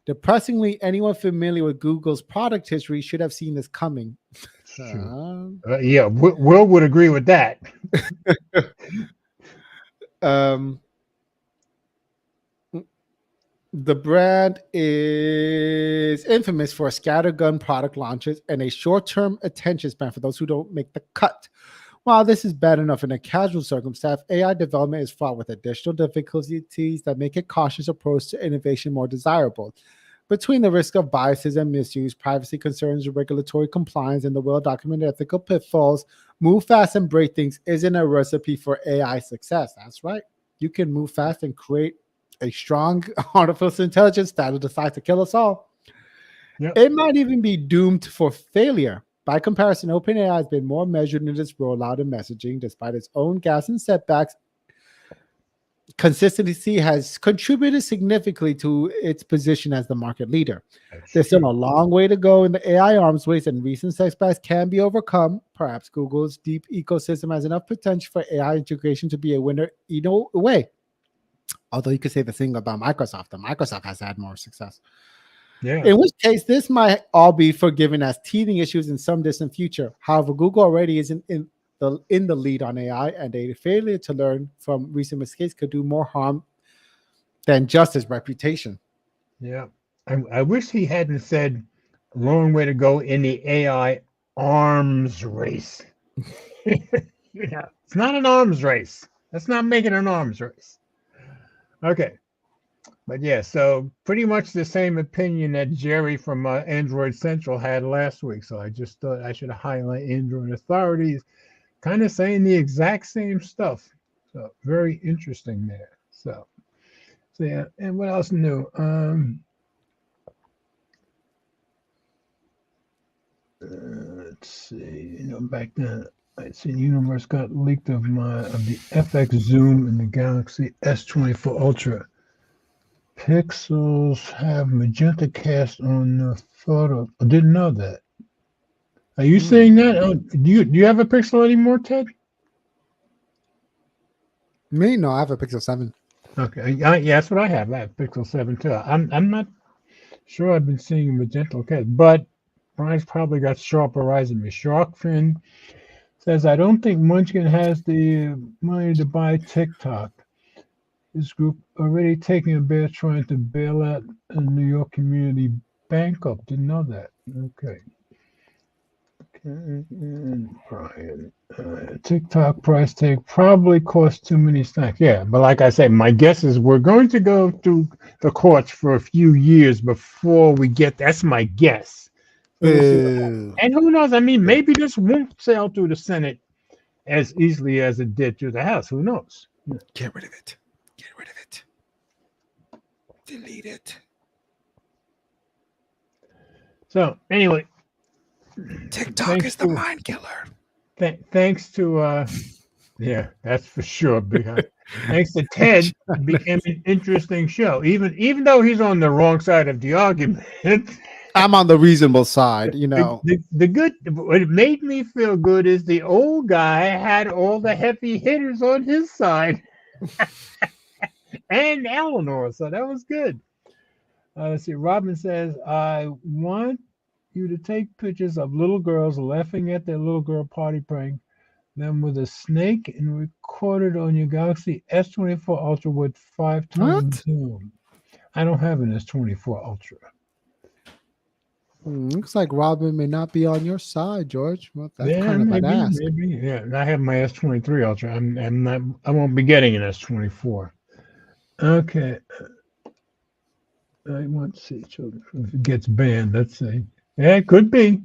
Depressingly, anyone familiar with Google's product history should have seen this coming. Yeah, Will would agree with that. The brand is infamous for scattergun product launches and a short-term attention span for those who don't make the cut. While this is bad enough in a casual circumstance, AI development is fraught with additional difficulties that make a cautious approach to innovation more desirable. Between the risk of biases and misuse, privacy concerns, regulatory compliance, and the well-documented ethical pitfalls, move fast and break things isn't a recipe for AI success. That's right. You can move fast and create a strong artificial intelligence that will decide to kill us all. Yep. It might even be doomed for failure. By comparison, OpenAI has been more measured in its rollout and messaging, despite its own gaps and setbacks. Consistency has contributed significantly to its position as the market leader. There's still a long way to go in the AI arms race, and recent setbacks can be overcome. Perhaps Google's deep ecosystem has enough potential for AI integration to be a winner either way. Although you could say the thing about Microsoft, that Microsoft has had more success. Yeah. In which case, this might all be forgiven as teething issues in some distant future. However, Google already isn't in the lead on AI, and a failure to learn from recent mistakes could do more harm than just its reputation. Yeah. I wish he hadn't said long way to go in the AI arms race. Yeah. It's not an arms race. Let's not make it an arms race. Okay. But yeah, so pretty much the same opinion that Jerry from Android Central had last week. So I just thought I should highlight Android authorities kind of saying the exact same stuff. So very interesting there. So yeah, and what else new? Let's see. Back then I see the universe got leaked of the FX zoom in the Galaxy S24 Ultra. Pixels have magenta cast on the photo. I didn't know that. Are you saying that? Oh, do you have a Pixel anymore, Ted? Me? No, I have a Pixel 7. Okay, yeah, that's what I have. I have Pixel 7 too. I'm not sure I've been seeing magenta cast, but Brian's probably got sharper eyes than me. Sharkfin says, I don't think Munchkin has the money to buy TikTok. This group already taking a bail trying to bail out a New York community bankrupt. Didn't know that. Okay. Brian, TikTok price tag probably cost too many snacks. Yeah, but like I said, my guess is we're going to go through the courts for a few years before we get. That's my guess. And who knows? I mean, maybe this won't sail through the Senate as easily as it did through the House. Who knows? Get rid of it. Get rid of it. Delete it. So anyway, TikTok is the mind killer. Thanks to yeah, that's for sure. Thanks to Ted, it became an interesting show. Even though he's on the wrong side of the argument. I'm on the reasonable side, The good, what made me feel good is the old guy had all the heavy hitters on his side. And Eleanor, so that was good. Let's see. Robin says, I want you to take pictures of little girls laughing at their little girl party prank, them with a snake, and record it on your Galaxy S24 Ultra with 5 times zoom. I don't have an S24 Ultra. Looks like Robin may not be on your side, George. Well, that's kind of maybe, an ask. Maybe, yeah. I have my S23 Ultra. I won't be getting an S24. Okay. I want to see children if it gets banned. Let's see. Yeah, it could be.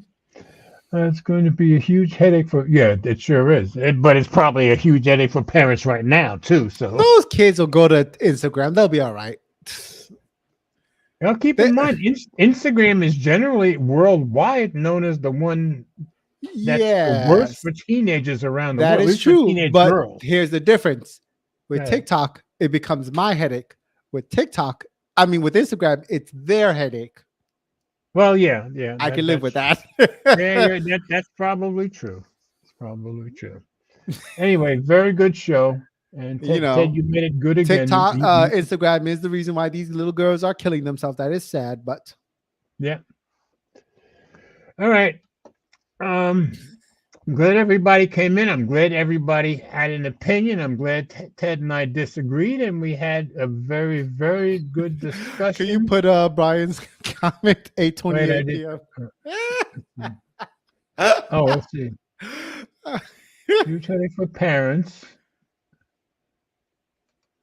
It's going to be a huge headache for, yeah, it sure is. But it's probably a huge headache for parents right now, too. So, Those kids will go to Instagram. They'll be all right. now keep in mind, Instagram is generally worldwide known as the one that's the worst Yes, for teenagers around the that world, at is least for true. teenage But girls. here's the difference. With Yeah. TikTok, it becomes my headache. With Instagram, it's their headache. Well, yeah. I can live with that. That's probably true. It's probably true. Anyway, very good show. And You Ted, know, you made it good again. TikTok, Instagram is the reason why these little girls are killing themselves. That is sad, but Yeah. All right. I'm glad everybody came in. I'm glad everybody had an opinion. I'm glad Ted and I disagreed, and we had a very, very good discussion. can you put Brian's comment Wait, I 8:28 did. p.m.? Oh, let's see. Huge headache for parents.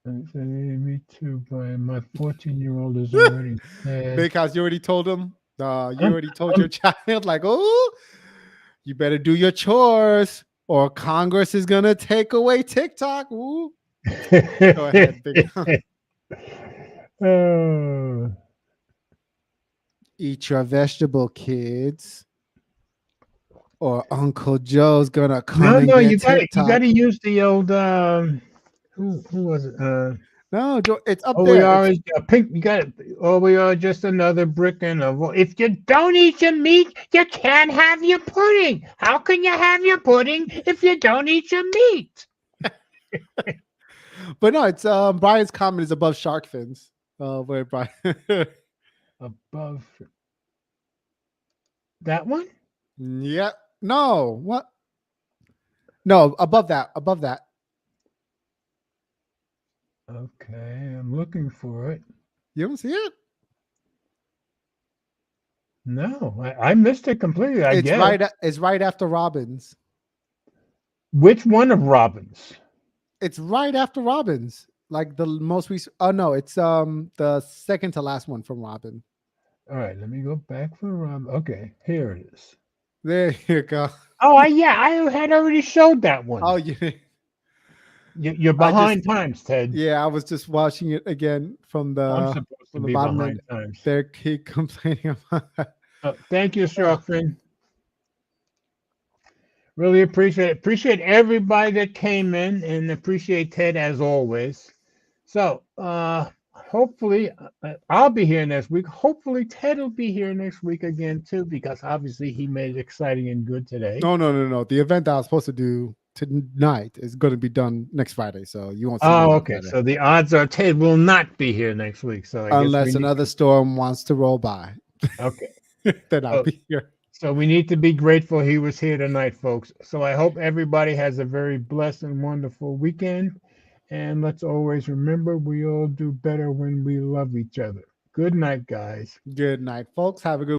Me too, Brian. My 14-year-old is already sad. Because you already told him. You already told your child, like, oh, you better do your chores, or Congress is gonna take away TikTok. Ooh. Go ahead, big. Oh. Eat your vegetable, kids, or Uncle Joe's gonna come and No, get you TikTok. got to use the old who was it? No, it's up We there. are a pink. You got it. Oh, we are just another brick in a wall. If you don't eat your meat, you can't have your pudding. How can you have your pudding if you don't eat your meat? But no, it's Brian's comment is above shark fins. Where Brian? Above that one? Yeah. No. What? No, above that. Above that. Okay, I'm looking for it. You don't see it? No, I missed it completely. I It's guess. right. It's right after Robbins. Which one of Robin's? It's right after Robbins. Like the most recent. Oh no, it's the second to last one from Robin. All right, let me go back for Robin. Okay, here it is. There you go. Oh, I had already showed that one. Oh yeah. You're behind times, Ted. Yeah, I was just watching it again from the. I'm supposed to the be bottom behind times. They keep complaining about that. Thank you, Sharkfin. Really appreciate it. Appreciate everybody that came in, and appreciate Ted as always. So, hopefully, I'll be here next week. Hopefully, Ted will be here next week again too, because obviously he made it exciting and good today. No. The event that I was supposed to do tonight is going to be done next Friday, so you won't see me Oh, on okay. Friday. So the odds are Ted will not be here next week. So unless another storm wants to roll by, Okay. then I'll be here. So we need to be grateful he was here tonight, folks. So I hope everybody has a very blessed and wonderful weekend. And let's always remember, we all do better when we love each other. Good night, guys. Good night, folks. Have a good